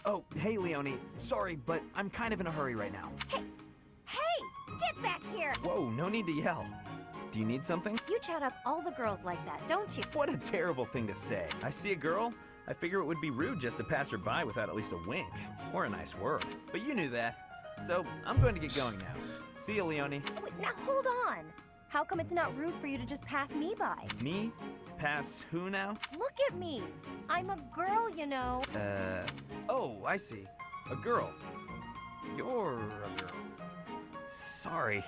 Oh, hey, Leonie. Sorry, but I'm kind of in a hurry right now. Hey! Get back here! Whoa, no need to yell. Do you need something? You chat up all the girls like that, don't you? What a terrible thing to say. I see a girl, I figure it would be rude just to pass her by without at least a wink, or a nice word. But you knew that. So, I'm going to get going now. See you, Leonie. Wait, now hold on. How come it's not rude for you to just pass me by? Me? Pass who now? Look at me. I'm a girl, you know. Oh, I see. A girl. You're a girl. Sorry.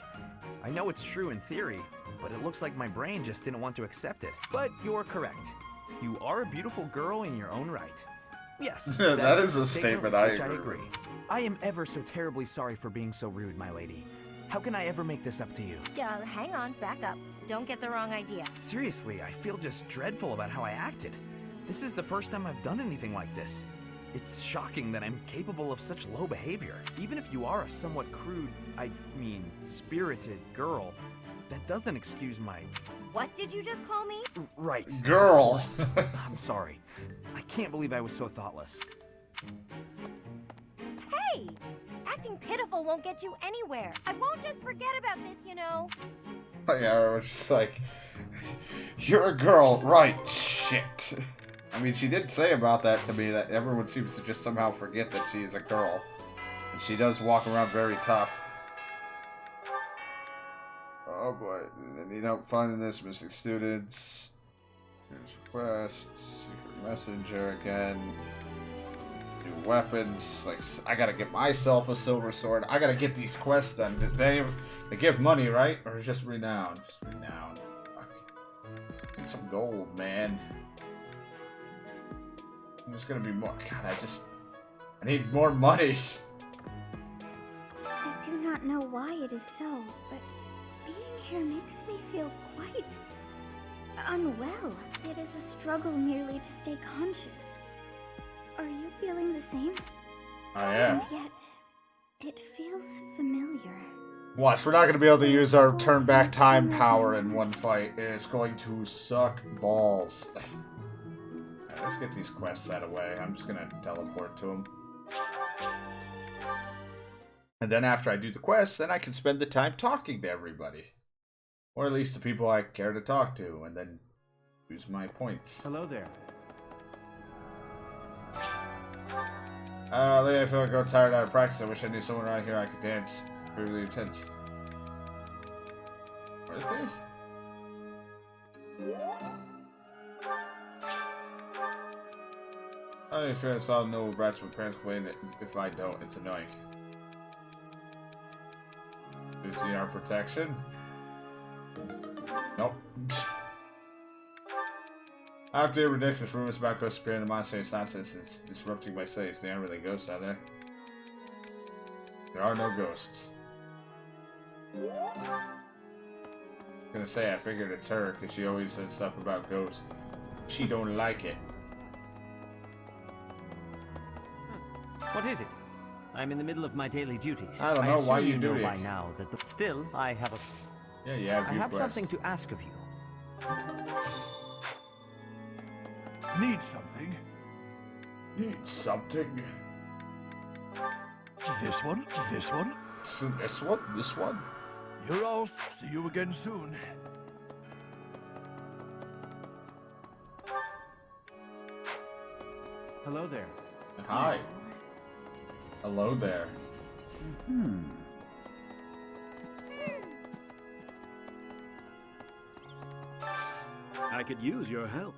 I know it's true in theory, but it looks like my brain just didn't want to accept it. But you're correct. You are a beautiful girl in your own right. Yes. That is a statement I with which agree with. I am ever so terribly sorry for being so rude, my lady. How can I ever make this up to you? Hang on, back up. Don't get the wrong idea. Seriously, I feel just dreadful about how I acted. This is the first time I've done anything like this. It's shocking that I'm capable of such low behavior. Even if you are a somewhat crude, spirited girl, that doesn't excuse my... What did you just call me? Right. Girl. I'm sorry. I can't believe I was so thoughtless. Hey! Acting pitiful won't get you anywhere. I won't just forget about this, you know. Yeah, I was just like, you're a girl, right? Shit. I mean, she did say about that to me, that everyone seems to just somehow forget that she is a girl. And she does walk around very tough. Oh boy, I need help finding this, missing students. Here's requests, secret messenger again. New weapons, like, I gotta get myself a silver sword. I gotta get these quests done. They give money, right? Or just renown? Just renown. Fuck. Need some gold, man. There's gonna be more. God, I need more money. I do not know why it is so, but being here makes me feel quite unwell. It is a struggle merely to stay conscious. Are you feeling the same? I am. And yet, it feels familiar. Watch, we're not going to be able to use our turn back time power in one fight. It's going to suck balls. Alright, let's get these quests out of the way. I'm just going to teleport to them. And then after I do the quests, then I can spend the time talking to everybody. Or at least the people I care to talk to, and then use my points. Hello there. Lately I feel like I'm tired out of practice. I wish I knew someone around here I could dance. Really intense. Where is he? I don't feel I saw no brats with parents playing it. If I don't, it's annoying. Is he our protection? Nope. After ridiculous rumors about ghosts appearing in the monastery, it's nonsense. It's disrupting my studies. There aren't really ghosts out there. There are no ghosts. I'm gonna say I figured it's her because she always says stuff about ghosts. She don't like it. What is it? I'm in the middle of my daily duties. I don't know why you do know it. by now that still I have a. Yeah, you have. I have something to ask of you. Need something? Need something? This one? This one? This one? This one? You're all. See you again soon. Hello there. Hi. Hello there. I could use your help.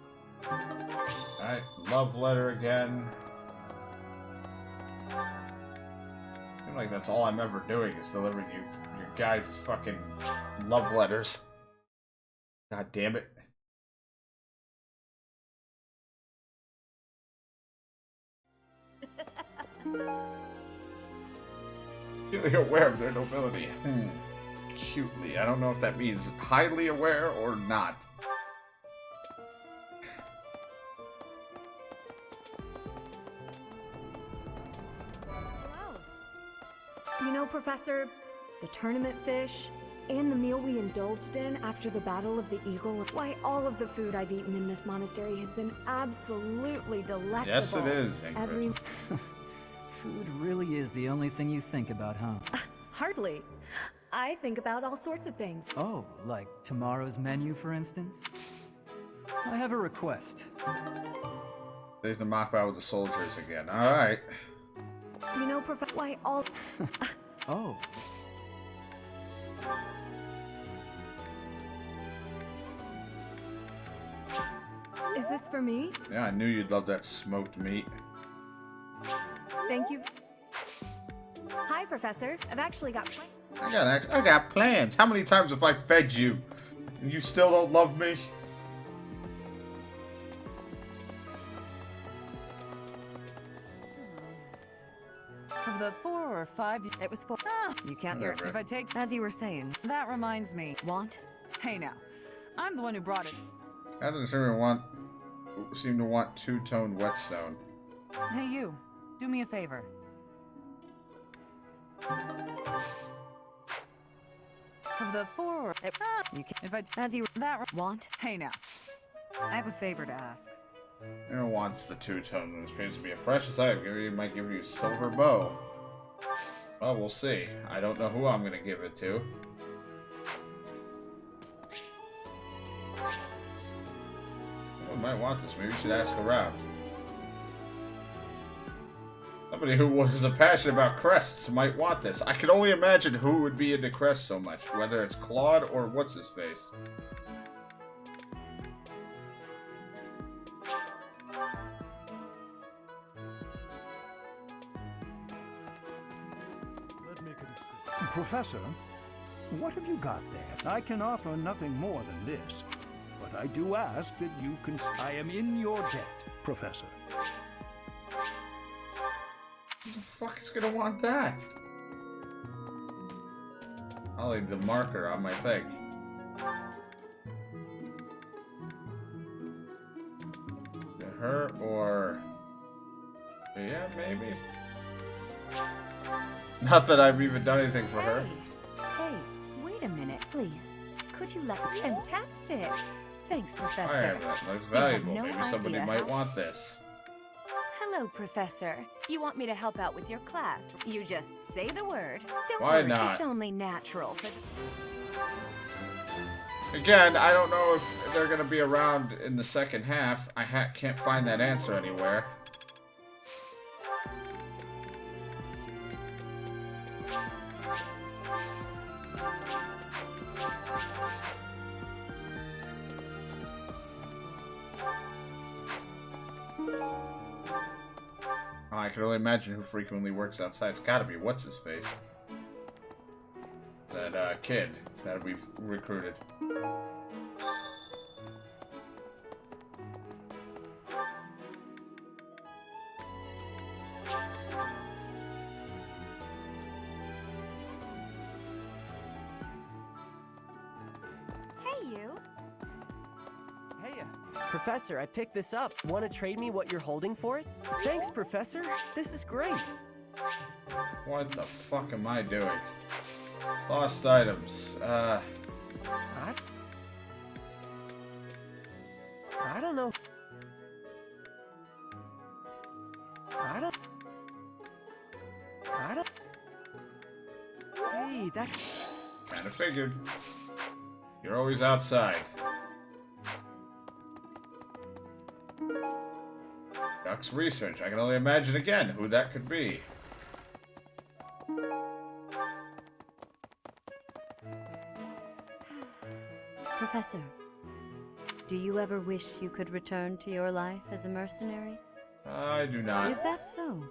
Alright, love letter again. I feel like that's all I'm ever doing is delivering you your guys' fucking love letters. God damn it. Acutely aware of their nobility. Acutely. I don't know if that means highly aware or not. You know, Professor, the tournament fish, and the meal we indulged in after the Battle of the Eagle. Why, all of the food I've eaten in this monastery has been absolutely delectable. Yes, it is, Ingrid. Food really is the only thing you think about, huh? Hardly. I think about all sorts of things. Oh, like tomorrow's menu, for instance? I have a request. There's the mock battle with the soldiers again. Alright. You know, Professor, why all... Oh. Is this for me? Yeah, I knew you'd love that smoked meat. Thank you. Hi, Professor. I've actually got plans. I got plans. How many times have I fed you? And you still don't love me? Of the 4 or 5, it was 4. You count your. Whatever. If I take. As you were saying. That reminds me. Want? Hey now. I'm the one who brought it. Catherine seem to want two-toned whetstone. Hey you. Do me a favor. Of the 4 or. You can. If I. As you. That. Want? Hey now. I have a favor to ask. Aaron wants the two-tone. It appears to be a precious item. He might give you a silver bow. Well, we'll see. I don't know who I'm going to give it to. Who might want this? Maybe you should ask around. Somebody who was passionate about crests might want this. I can only imagine who would be into crests so much. Whether it's Claude or what's-his-face. Professor, what have you got there? I can offer nothing more than this, but I do ask that you I am in your debt, Professor. Who the fuck is gonna want that? I'll leave the marker on my thing. To her or... yeah, maybe. Not that I've even done anything for her. Hey, wait a minute, please. Could you let me? Fantastic. Thanks, Professor. That's valuable. You have no Maybe somebody idea might how- want this. Hello, Professor. You want me to help out with your class? You just say the word. Don't Why worry, not? it's only natural for Again, I don't know if they're going to be around in the second half. I can't find that answer anywhere. I can only imagine who frequently works outside. It's gotta be what's-his-face. That kid that we've recruited. Hey, you. Hey, Professor, I picked this up. Want to trade me what you're holding for it? Thanks, Professor. This is great. What the fuck am I doing? Lost items. I don't know. Hey, that... Kinda figured. You're always outside. Duck's research. I can only imagine again who that could be. Professor, do you ever wish you could return to your life as a mercenary? I do not. Is that so?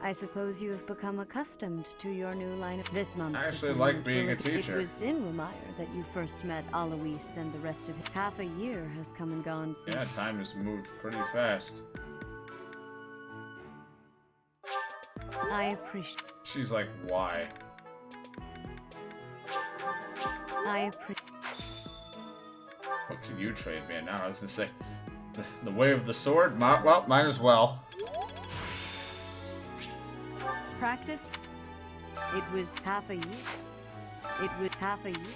I suppose you have become accustomed to your new line of this month's I actually assignment like being will a teacher. It was in Ramire that you first met Alois and the rest of it. Half a year has come and gone since. Yeah, time has moved pretty fast. I appreciate. She's like, why? I appreciate. What can you trade me? Now I was gonna say, the way of the sword. Well, might as well. Practice. It was half a year. It was half a year.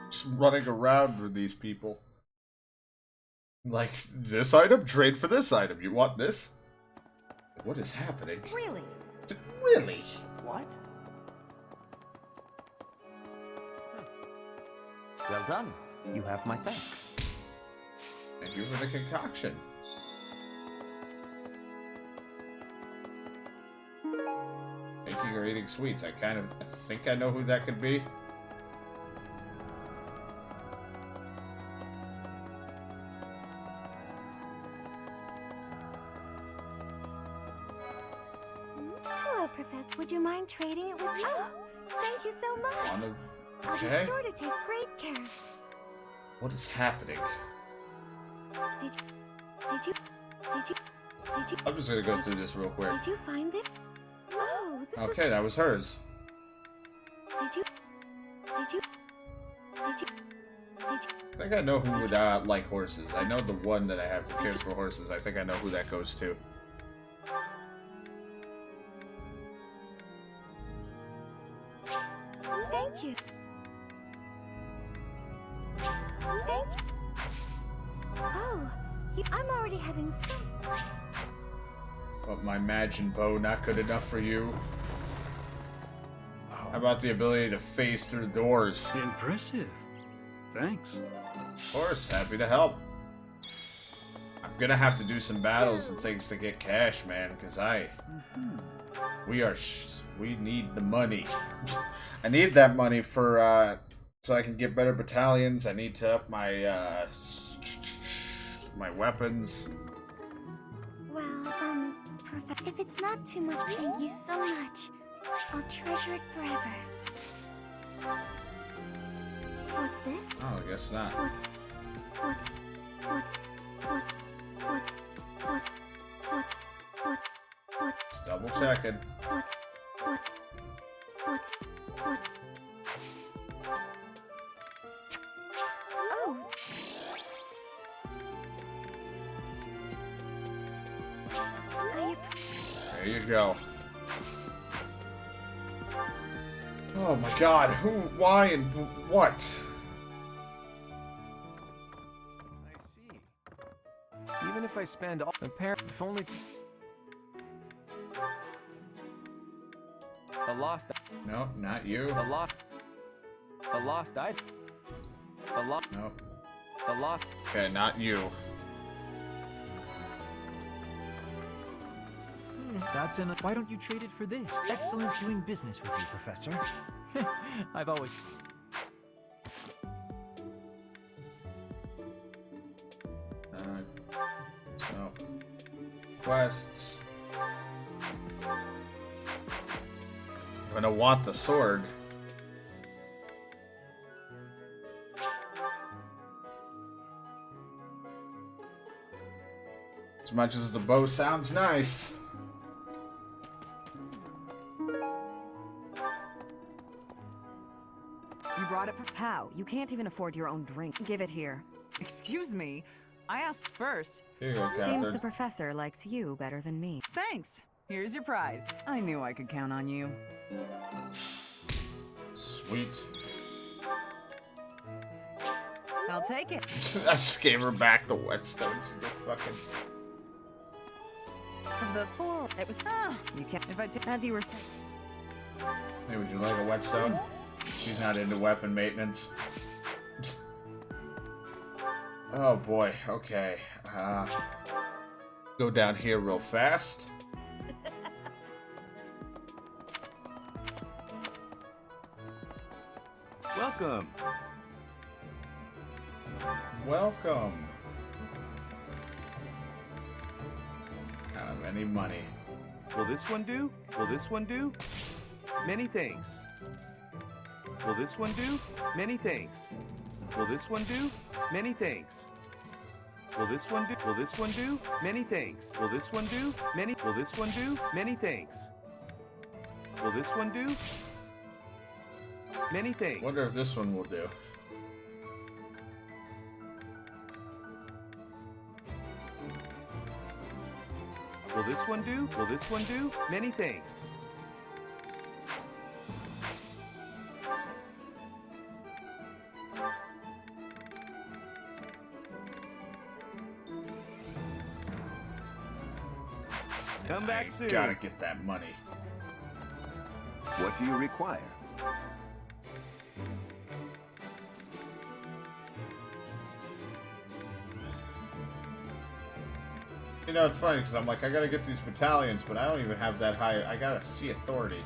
Just running around with these people. Like, this item? Trade for this item. You want this? What is happening? Really? Really? What? Well done. You have my thanks. Thank you for the concoction. Making or eating sweets. I think I know who that could be. Hello, Professor. Would you mind trading it with me? Oh, thank you so much. I'll be Okay. sure to take great care. What is happening? Did you I'm just gonna go through this real quick. Did you find it? Oh, this is. Okay, that was hers. Did you? I think I know who would like horses. I know the one that I have who cares for horses. I think I know who that goes to. Thank you. Thank you. Oh, I'm already having some. But my Imagine bow not good enough for you? How about the ability to phase through doors? Impressive. Thanks. Of course, happy to help. I'm gonna have to do some battles and things to get cash, man, because we need the money. I need that money for, so I can get better battalions. I need to up my, my weapons. Well, if it's not too much, thank you so much. I'll treasure it forever. What's this? Oh, I guess not. What's Just double checking. Oh. There you go. Oh my god, who, why, and what? I see. Even if I spend all the parent, if only a lost. No, not you. A lost item. No. A lost. Okay, not you. That's enough. Why don't you trade it for this? Excellent doing business with you, Professor. I've always... So, quests. I'm gonna want the sword. As much as the bow sounds nice. You brought it. How? You can't even afford your own drink. Give it here. Excuse me. I asked first. Here you go, Seems Catherine. the professor likes you better than me. Thanks. Here's your prize. I knew I could count on you. Sweet. I'll take it. I just gave her back the whetstone. She just fucking... Of the four, it was. Ah, You can't. if I take. As you were saying. Hey, would you like a whetstone? She's not into weapon maintenance. Oh boy, okay. Go down here real fast. Welcome. Welcome. I don't have any money. Will this one do? Will this one do? Many thanks. Will this one do? Many thanks. Will this one do? Many thanks. Will this one do? Will this one do? Many thanks. Will this one do? Many. Will this one do? Many thanks. Will this one do? Many thanks. Wonder if this one will do. Will this one do? Will this one do? Many thanks. Come back soon. Gotta get that money. What do you require? You know, it's funny because I'm like, I gotta get these battalions, but I don't even have that high. I gotta see authority.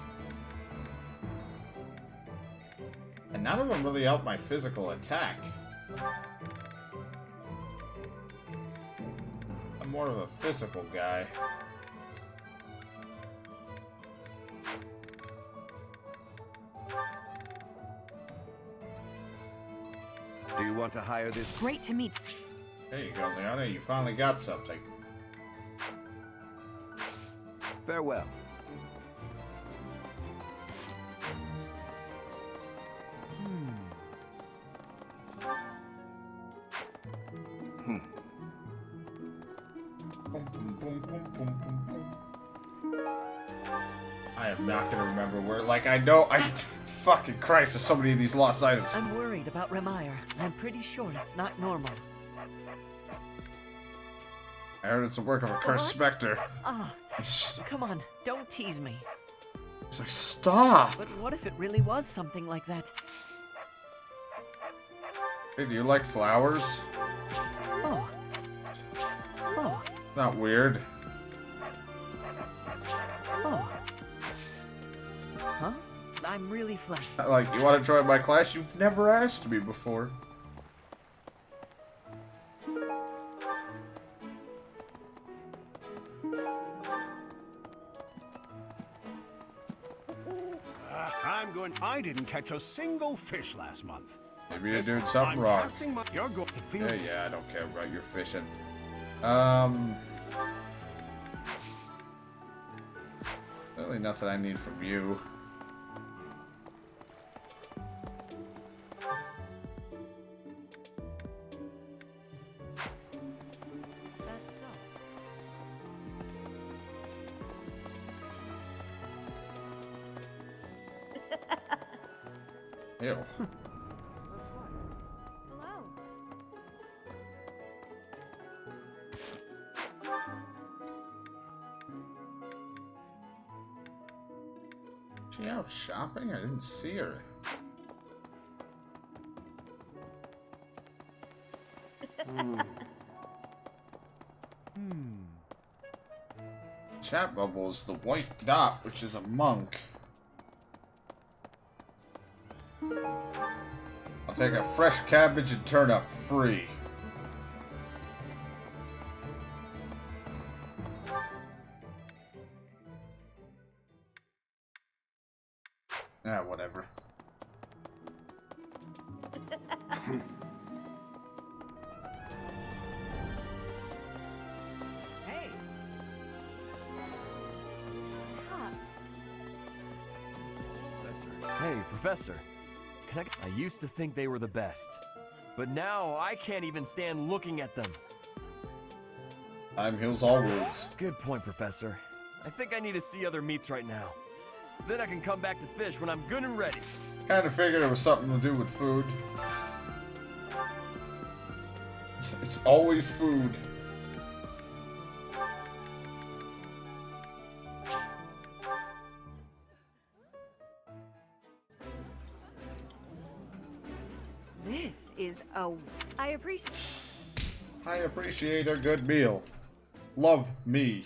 And none of them really help my physical attack. I'm more of a physical guy. Do you want to hire this? Great to meet. There you go, Leona. You finally got something. Farewell. I am not gonna remember where. Like, I know. Fucking Christ, there's so many of these lost items. I'm worried about Remire. I'm pretty sure it's not normal. I heard it's the work of a cursed specter. Ah, come on, don't tease me. He's like, stop! But what if it really was something like that? Hey, do you like flowers? Oh. Oh. Not weird. Oh. Huh? I'm really flattered. Like, you want to join my class? You've never asked me before. I didn't catch a single fish last month. Maybe you're doing something wrong. You're good. It feels. Yeah, I don't care about your fishing. Really nothing I need from you. That's so. Ew. Hello. She out shopping? I didn't see her. Chat bubble is the white dot, which is a monk. I'll take a fresh cabbage and turnip free. Ah, whatever. Hey. Perhaps. Hey, Professor. I used to think they were the best, but now I can't even stand looking at them. Time heals all wounds. Good point, Professor. I think I need to see other meats right now. Then I can come back to fish when I'm good and ready. Kind of figured it was something to do with food. It's always food. This is a... I appreciate a good meal. Love me.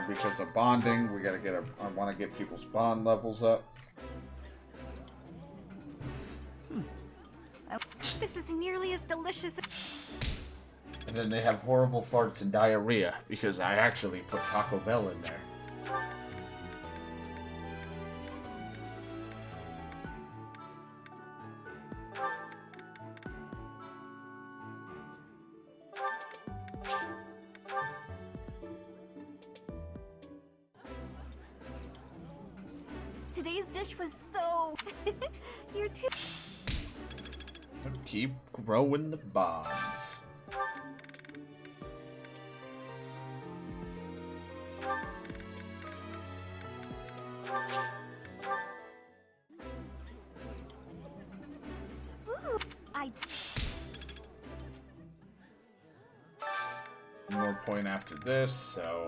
Because of bonding, we gotta get I want to get people's bond levels up. This is nearly as delicious. And then they have horrible farts and diarrhea because I actually put Taco Bell in there. Today's dish was so... You're too... Keep growing the bonds. Ooh, One more point after this, so...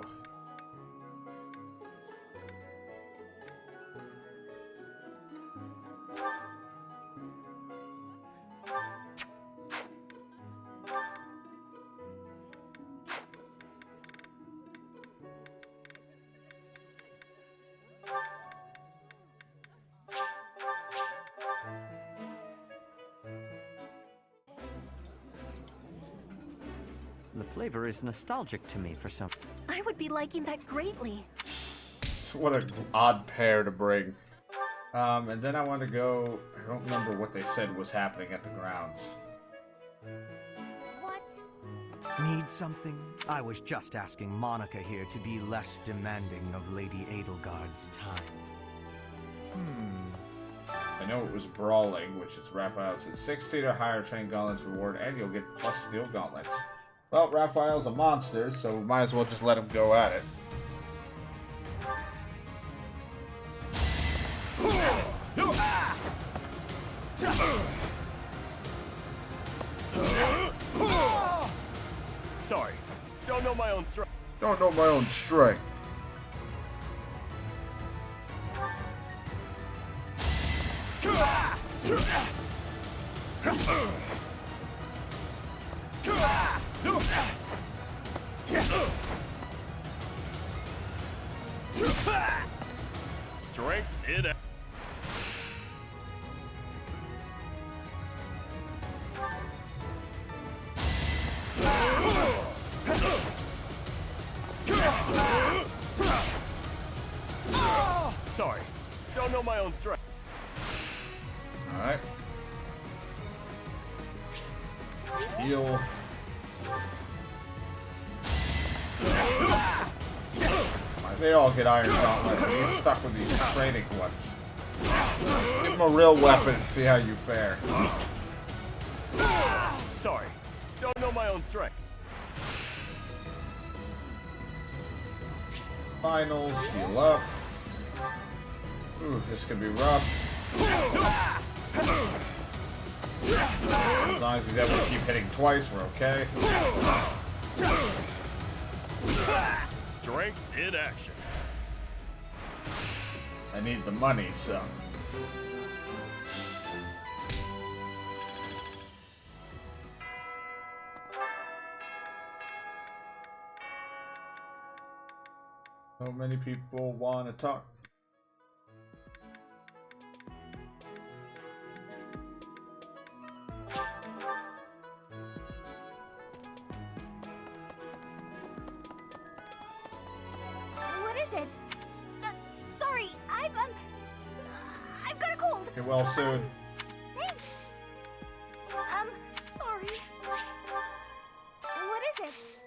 The flavor is nostalgic to me for some. I would be liking that greatly. What an odd pair to bring. And then I want to go... I don't remember what they said was happening at the grounds. What? Need something? I was just asking Monica here to be less demanding of Lady Edelgard's time. I know it was Brawling, which is Raphael says 16 or higher trained gauntlets reward, and you'll get plus steel gauntlets. Well, Raphael's a monster, so we might as well just let him go at it. Sorry, don't know my own strength. Don't know my own strength. Strength in it. Sorry, don't know my own strength. Alright. Heal. Why they all get iron gauntlets? He's stuck with these training ones. Give him a real weapon and see how you fare. Sorry, don't know my own strength. Finals, heal up. Ooh, this could be rough. As long as he's able to keep hitting twice, we're okay. Strength in action. I need the money, so. So many people want to talk. What is it? Sorry, I've got a cold. Get well soon. Thanks. Sorry. What is it?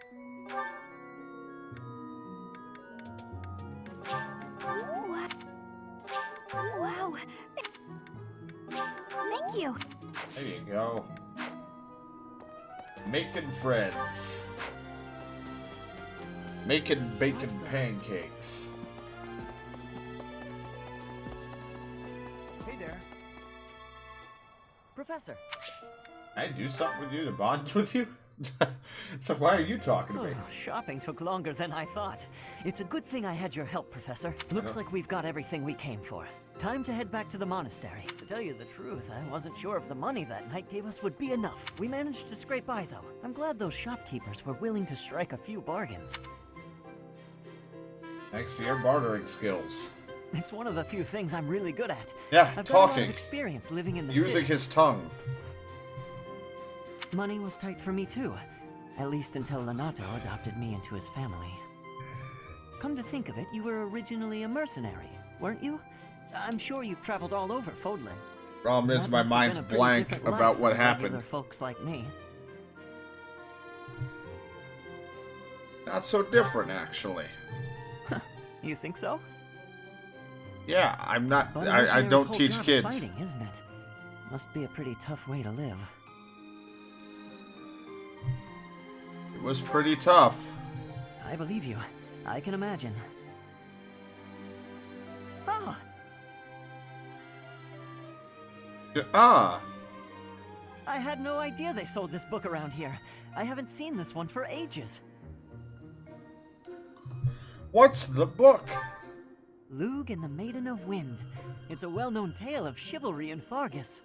Wow. Thank you. There you go. Making friends. Making bacon pancakes. Hey there. Professor. I do something with you to bond with you? So why are you talking to me? Oh, shopping took longer than I thought. It's a good thing I had your help, Professor. Looks like we've got everything we came for. Time to head back to the monastery. To tell you the truth, I wasn't sure if the money that night gave us would be enough. We managed to scrape by, though. I'm glad those shopkeepers were willing to strike a few bargains. Thanks to your bartering skills. It's one of the few things I'm really good at. Yeah, I've got a lot talking. of experience living in the Using city. his tongue. Money was tight for me too. At least until Lenato adopted me into his family. Come to think of it, you were originally a mercenary, weren't you? I'm sure you've traveled all over Fodlan. Problem is, That my must have mind's been a pretty blank different about life what for happened. regular folks like me. Not so different, actually. You think so? Yeah, I'm not. But a I mercenary's don't whole teach job is kids. fighting, isn't it? Must be a pretty tough way to live. It was pretty tough. I believe you. I can imagine. Oh! Ah! I had no idea they sold this book around here. I haven't seen this one for ages. What's the book? Lug and the Maiden of Wind. It's a well-known tale of chivalry in Fargus.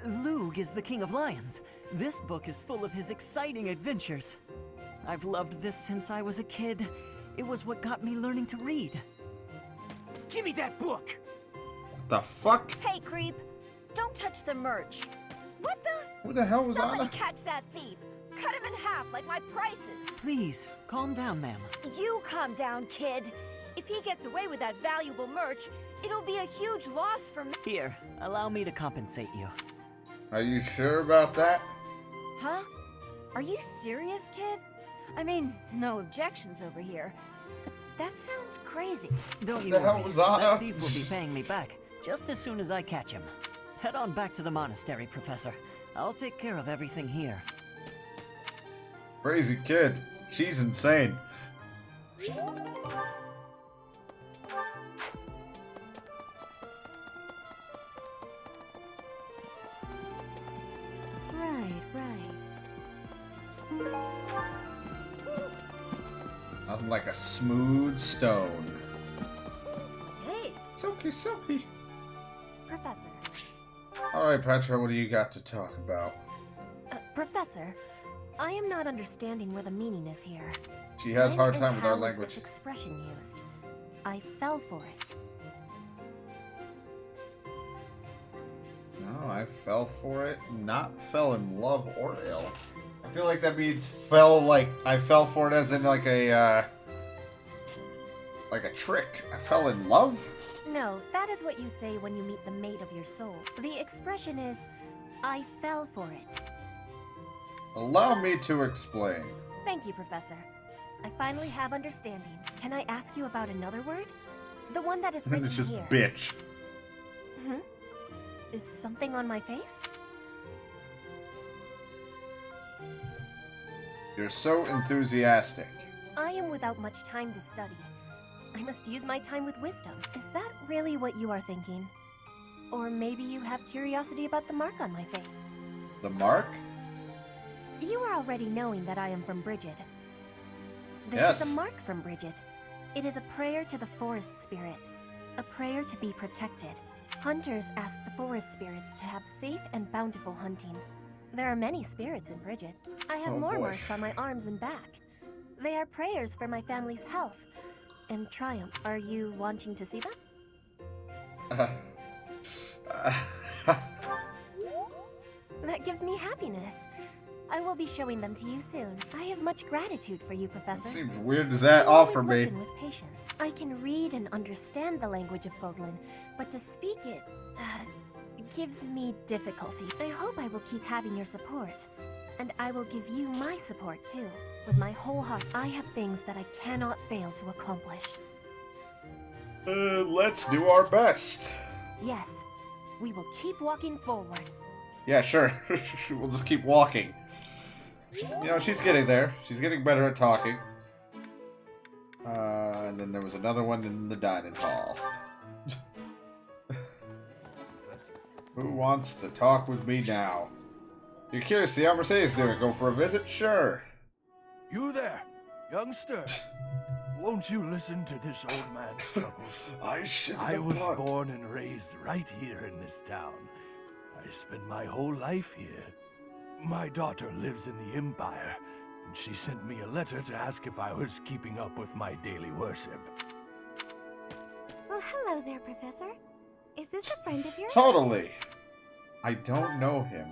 Lug is the King of Lions. This book is full of his exciting adventures. I've loved this since I was a kid. It was what got me learning to read. Give me that book! What the fuck? Hey, creep! Don't touch the merch! What the? Who the hell was Somebody Anna? catch that thief! Cut him in half like my prices! Please, calm down, ma'am. You calm down, kid! If he gets away with that valuable merch, it'll be a huge loss for me. Here, allow me to compensate you. Are you sure about that? Huh? Are you serious, kid? I mean, no objections over here. But that sounds crazy. Don't you The hell worry. was Anna? That thief will be paying me back just as soon as I catch him. Head on back to the monastery, Professor. I'll take care of everything here. Crazy kid. She's insane. Right. Nothing like a smooth stone. Hey, Silky, silky. Professor. Alright, Petra, what do you got to talk about? Professor, I am not understanding where the meaning is here. She has a hard When time and with our how was language. this expression used? I fell for it. No, I fell for it. Not fell in love or ill. I feel like that means fell like I fell for it as in like a trick. I fell in love? No, that is what you say when you meet the mate of your soul. The expression is, I fell for it. Allow me to explain. Thank you, Professor. I finally have understanding. Can I ask you about another word? The one that is And written it's just here. bitch. Hmm? Is something on my face? You're so enthusiastic. I am without much time to study. I must use my time with wisdom. Is that really what you are thinking? Or maybe you have curiosity about the mark on my face. The mark? You are already knowing that I am from Brigid. This Yes. is a mark from Brigid. It is a prayer to the forest spirits, a prayer to be protected. Hunters ask the forest spirits to have safe and bountiful hunting. There are many spirits in Brigid. I have Oh, more boy. marks on my arms and back. They are prayers for my family's health and triumph. Are you wanting to see them? That gives me happiness. I will be showing them to you soon. I have much gratitude for you, Professor. Seems weird as that You offer always me. listen with patience. I can read and understand the language of Foglin, but to speak it gives me difficulty. I hope I will keep having your support, and I will give you my support too. With my whole heart, I have things that I cannot fail to accomplish. Let's do our best. Yes, we will keep walking forward. Yeah, sure. We'll just keep walking. You know, she's getting there. She's getting better at talking. And then there was another one in the dining hall. Who wants to talk with me now? You're curious to see how Mercedes doing? Go for a visit? Sure. You there, youngster. Won't you listen to this old man's troubles? I was born and raised right here in this town. I spent my whole life here. My daughter lives in the Empire, and she sent me a letter to ask if I was keeping up with my daily worship. Well, hello there, Professor. Is this a friend of yours? Totally. I don't know him.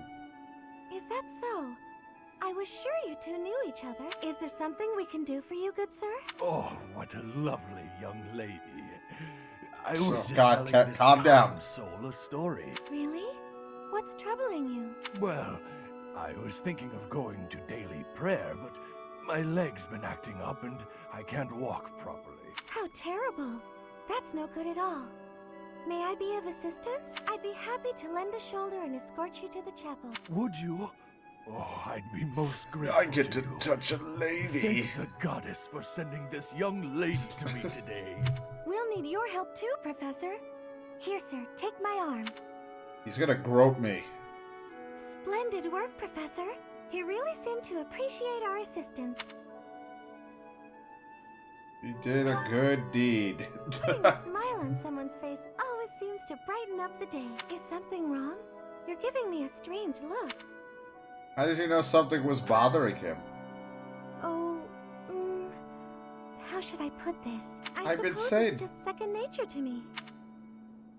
Is that so? I was sure you two knew each other. Is there something we can do for you, good sir? Oh, what a lovely young lady. I was Oh, just God, telling this calm down. kind soul a story. Really? What's troubling you? Well, I was thinking of going to daily prayer, but my leg's been acting up and I can't walk properly. How terrible. That's no good at all. May I be of assistance? I'd be happy to lend a shoulder and escort you to the chapel. Would you? Oh, I'd be most grateful. I get to touch a lady. Thank the goddess for sending this young lady to me today. We'll need your help too, Professor. Here, sir, take my arm. He's gonna grope me. Splendid work, Professor. He really seemed to appreciate our assistance. You did a good deed. Putting a smile on someone's face always seems to brighten up the day. Is something wrong? You're giving me a strange look. How did you know something was bothering him? Oh, how should I put this? I I've been suppose saying. it's just second nature to me.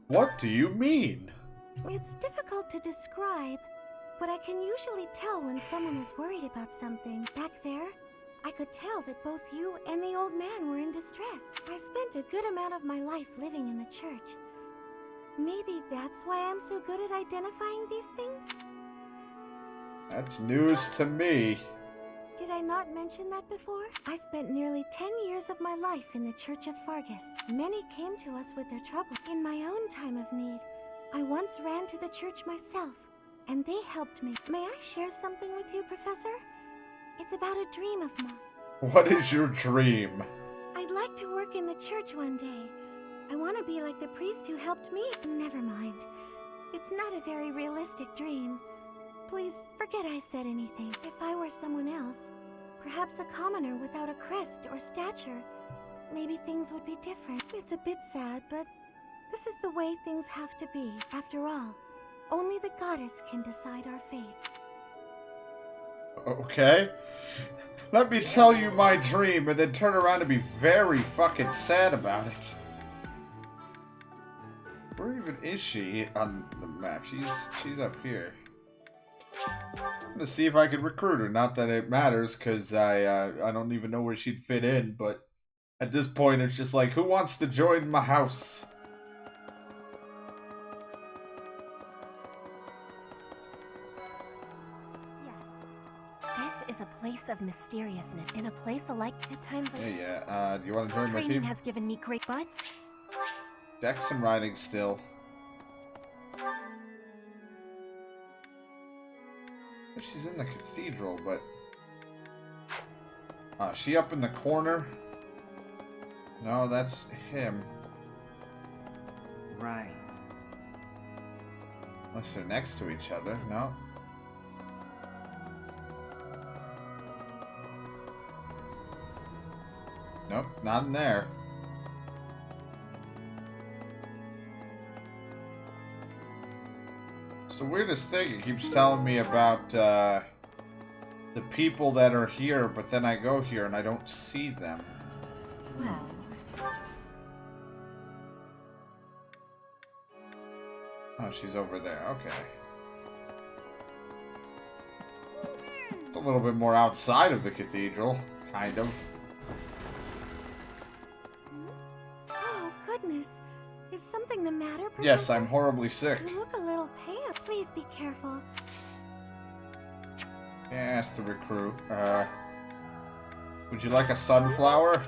What do you mean? It's difficult to describe, but I can usually tell when someone is worried about something. Back there, I could tell that both you and the old man were in distress. I spent a good amount of my life living in the church. Maybe that's why I'm so good at identifying these things? That's news to me. Did I not mention that before? I spent nearly 10 years of my life in the Church of Fargus. Many came to us with their trouble. In my own time of need, I once ran to the church myself, and they helped me. May I share something with you, Professor? It's about a dream of mine. What is your dream? I'd like to work in the church one day. I want to be like the priest who helped me. Never mind. It's not a very realistic dream. Please, forget I said anything. If I were someone else, perhaps a commoner without a crest or stature, maybe things would be different. It's a bit sad, but this is the way things have to be. After all, only the goddess can decide our fates. Okay. Let me tell you my dream and then turn around and be very fucking sad about it. Where even is she on the map? She's up here. I'm gonna see if I can recruit her. Not that it matters, because I don't even know where she'd fit in, but at this point it's just like, who wants to join my house? This is a place of mysteriousness. In a place alike, at times like Yeah. Do you want to join my training team? has given me great butts. Dex and riding still. She's in the cathedral, but is she up in the corner? No, that's him. Right. Unless they're next to each other. No. Nope, not in there. It's the weirdest thing. It keeps telling me about the people that are here, but then I go here and I don't see them. Well. Oh, she's over there. Okay. It's a little bit more outside of the cathedral, kind of. Oh, goodness. Is something the matter, Professor? Yes, I'm horribly sick. You look a little pale. Please be careful. Yes, to recruit. Would you like a sunflower?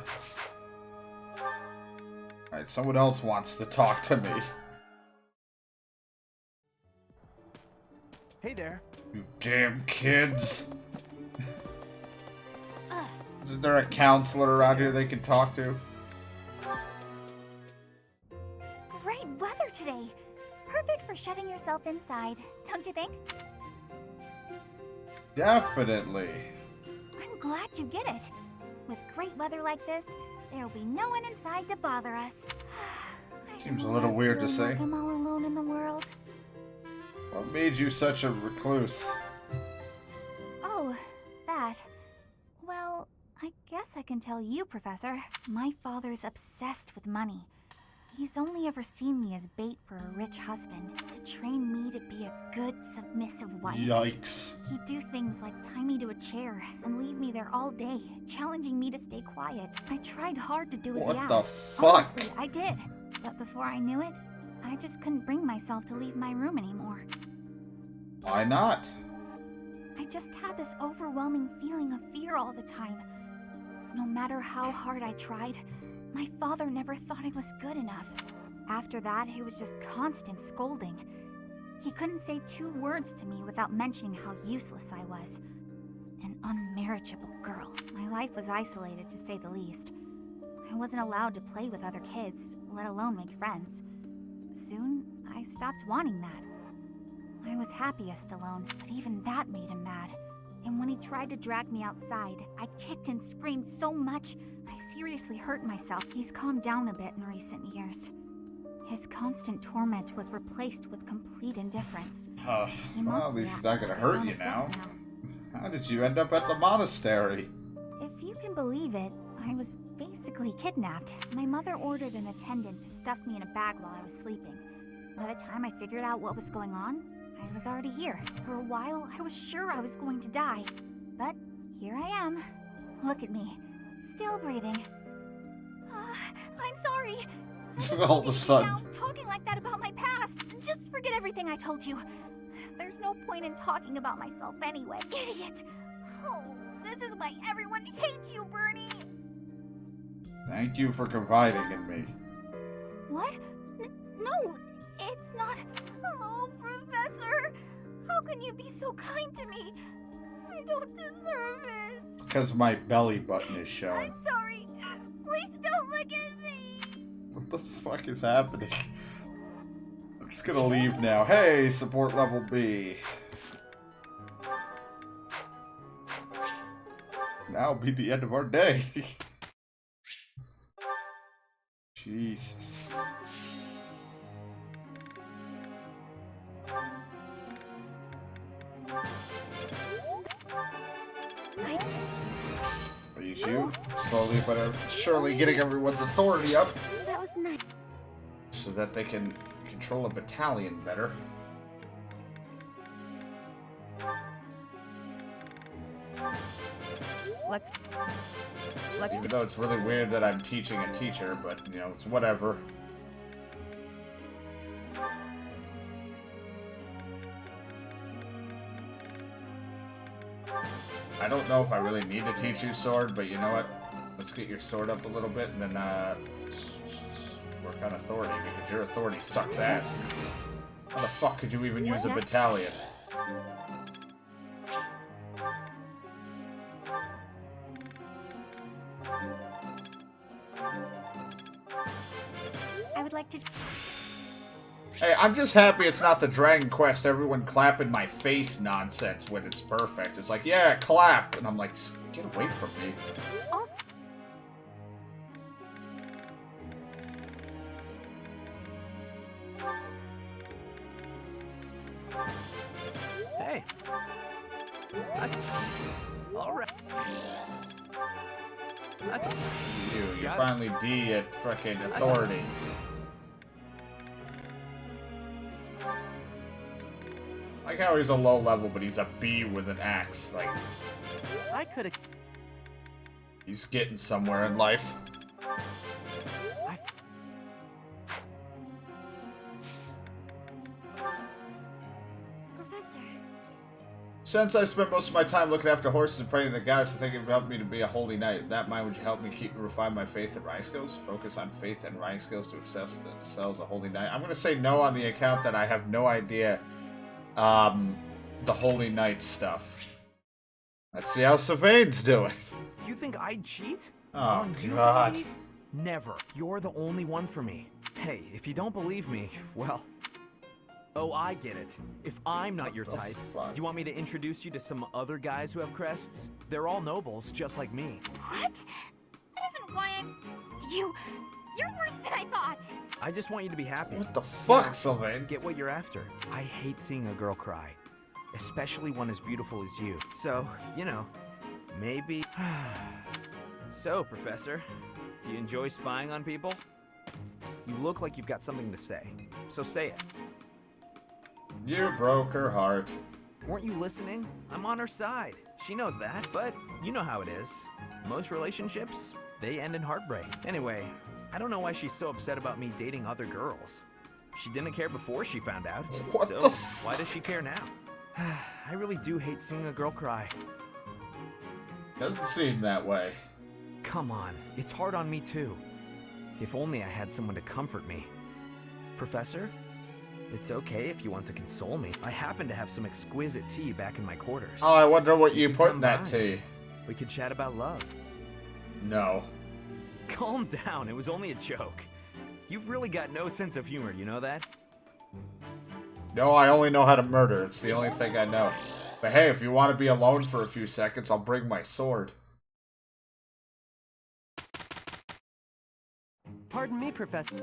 Alright, someone else wants to talk to me. Hey there. You damn kids. Isn't there a counselor around here they can talk to? Great weather today. Perfect for shutting yourself inside, don't you think? Definitely. I'm glad you get it. With great weather like this, there'll be no one inside to bother us. Seems a little weird to say. Like I'm all alone in the world. What made you such a recluse? Oh, that. Well, I guess I can tell you, Professor. My father's obsessed with money. He's only ever seen me as bait for a rich husband, to train me to be a good, submissive wife. Yikes. He'd do things like tie me to a chair and leave me there all day, challenging me to stay quiet. I tried hard to do as he asked. What the fuck? Honestly, I did. But before I knew it, I just couldn't bring myself to leave my room anymore. Why not? I just had this overwhelming feeling of fear all the time. No matter how hard I tried, my father never thought I was good enough. After that, it was just constant scolding. He couldn't say 2 words to me without mentioning how useless I was. An unmarriageable girl. My life was isolated, to say the least. I wasn't allowed to play with other kids, let alone make friends. Soon, I stopped wanting that. I was happiest alone, but even that made him mad. And when he tried to drag me outside, I kicked and screamed so much, I seriously hurt myself. He's calmed down a bit in recent years. His constant torment was replaced with complete indifference. Well, at least it's not gonna hurt you now. How did you end up at the monastery? If you can believe it, I was basically kidnapped. My mother ordered an attendant to stuff me in a bag while I was sleeping. By the time I figured out what was going on, I was already here. For a while, I was sure I was going to die. But here I am. Look at me. Still breathing. I'm sorry. All of a sudden. Now, talking like that about my past. Just forget everything I told you. There's no point in talking about myself anyway. Idiot. Oh, this is why everyone hates you, Bernie. Thank you for confiding in me. What? No, it's not. Oh, Professor. How can you be so kind to me? I don't deserve it. Because my belly button is showing. I'm sorry. Please don't look at me. What the fuck is happening? I'm just gonna leave now. Hey, support level B. That'll be the end of our day. Jesus. Please, you slowly but surely getting everyone's authority up. That was nice. So that they can control a battalion better. Let's Even though it's really weird that I'm teaching a teacher, but, you know, it's whatever. I don't know if I really need to teach you sword, but you know what? Let's get your sword up a little bit and then work on authority, because your authority sucks ass. How the fuck could you even use a battalion? I would like to... Hey, I'm just happy it's not the Dragon Quest everyone clap in my face nonsense when it's perfect. It's like, yeah, clap! And I'm like, just get away from me. Oh. Hey. Alright. You're finally D at frickin' authority. Like how he's a low level, but he's a B with an axe. Like, I could've... he's getting somewhere in life. Professor. Since I spent most of my time looking after horses and praying to the goddess, I think it would help me to be a holy knight. If that mind, would you help me keep and refine my faith and writing skills? Focus on faith and writing skills to excel as a holy knight. I'm going to say no on the account that I have no idea the holy knight stuff. Let's see how Sylvain's doing. You think I'd cheat? Oh, On you, God. buddy? Never. You're the only one for me. Hey, if you don't believe me, well... Oh, I get it. If I'm not your type, do you want me to introduce you to some other guys who have crests? They're all nobles, just like me. What? That isn't why I'm... You're worse than I thought. I just want you to be happy. What the fuck, Sylvain? Get what you're after. I hate seeing a girl cry. Especially one as beautiful as you. So, you know, maybe... So, Professor, do you enjoy spying on people? You look like you've got something to say, so say it. You broke her heart. Weren't you listening? I'm on her side. She knows that, but you know how it is. Most relationships, they end in heartbreak. Anyway, I don't know why she's so upset about me dating other girls. She didn't care before she found out. What so the why does she care now? I really do hate seeing a girl cry. Doesn't seem that way. Come on, it's hard on me too. If only I had someone to comfort me. Professor? It's okay if you want to console me. I happen to have some exquisite tea back in my quarters. Oh, I wonder what you put in that by. tea. We could chat about love. No. Calm down, it was only a joke. You've really got no sense of humor, you know that? No, I only know how to murder. It's the only thing I know. But hey, if you want to be alone for a few seconds, I'll bring my sword. Pardon me, Professor.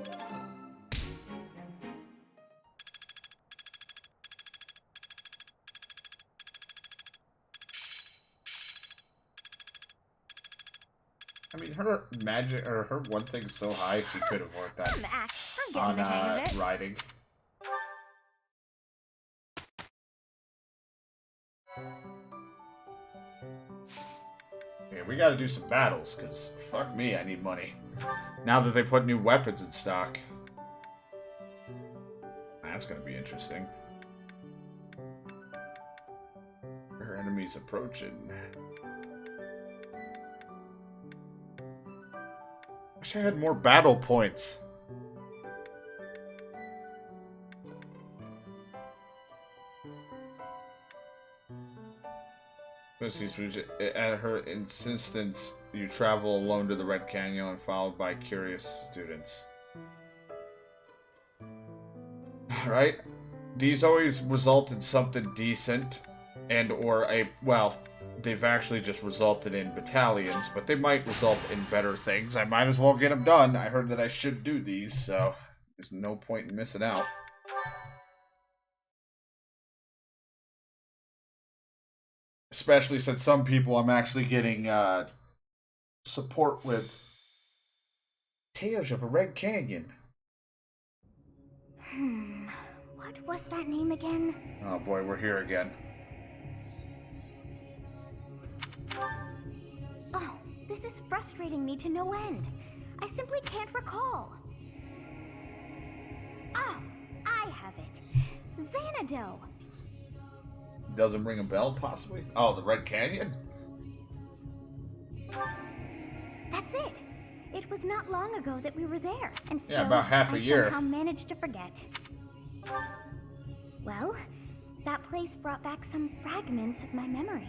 I mean, her magic, or her one thing's so high, she could have worked that I'm getting on the hang of it. riding. Yeah, we gotta do some battles, because fuck me, I need money. Now that they put new weapons in stock. That's gonna be interesting. Her enemies approaching. Wish I had more battle points. At her insistence, you travel alone to the Red Canyon and followed by curious students. Alright. These always result in something decent and or a, well, they've actually just resulted in battalions, but they might result in better things. I might as well get them done. I heard that I should do these, so there's no point in missing out. Especially since some people I'm actually getting support with. Tales of a Red Canyon. What was that name again? Oh boy, we're here again. Oh, this is frustrating me to no end. I simply can't recall. Oh, I have it. Xanadu. Doesn't ring a bell, possibly? Oh, the Red Canyon? That's it. It was not long ago that we were there, and still, yeah, about half a year. I somehow managed to forget. Well, that place brought back some fragments of my memory.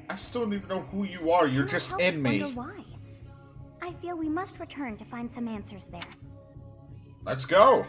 I still don't even know who you are. You're just in me. Wonder why. I feel we must return to find some answers there. Let's go.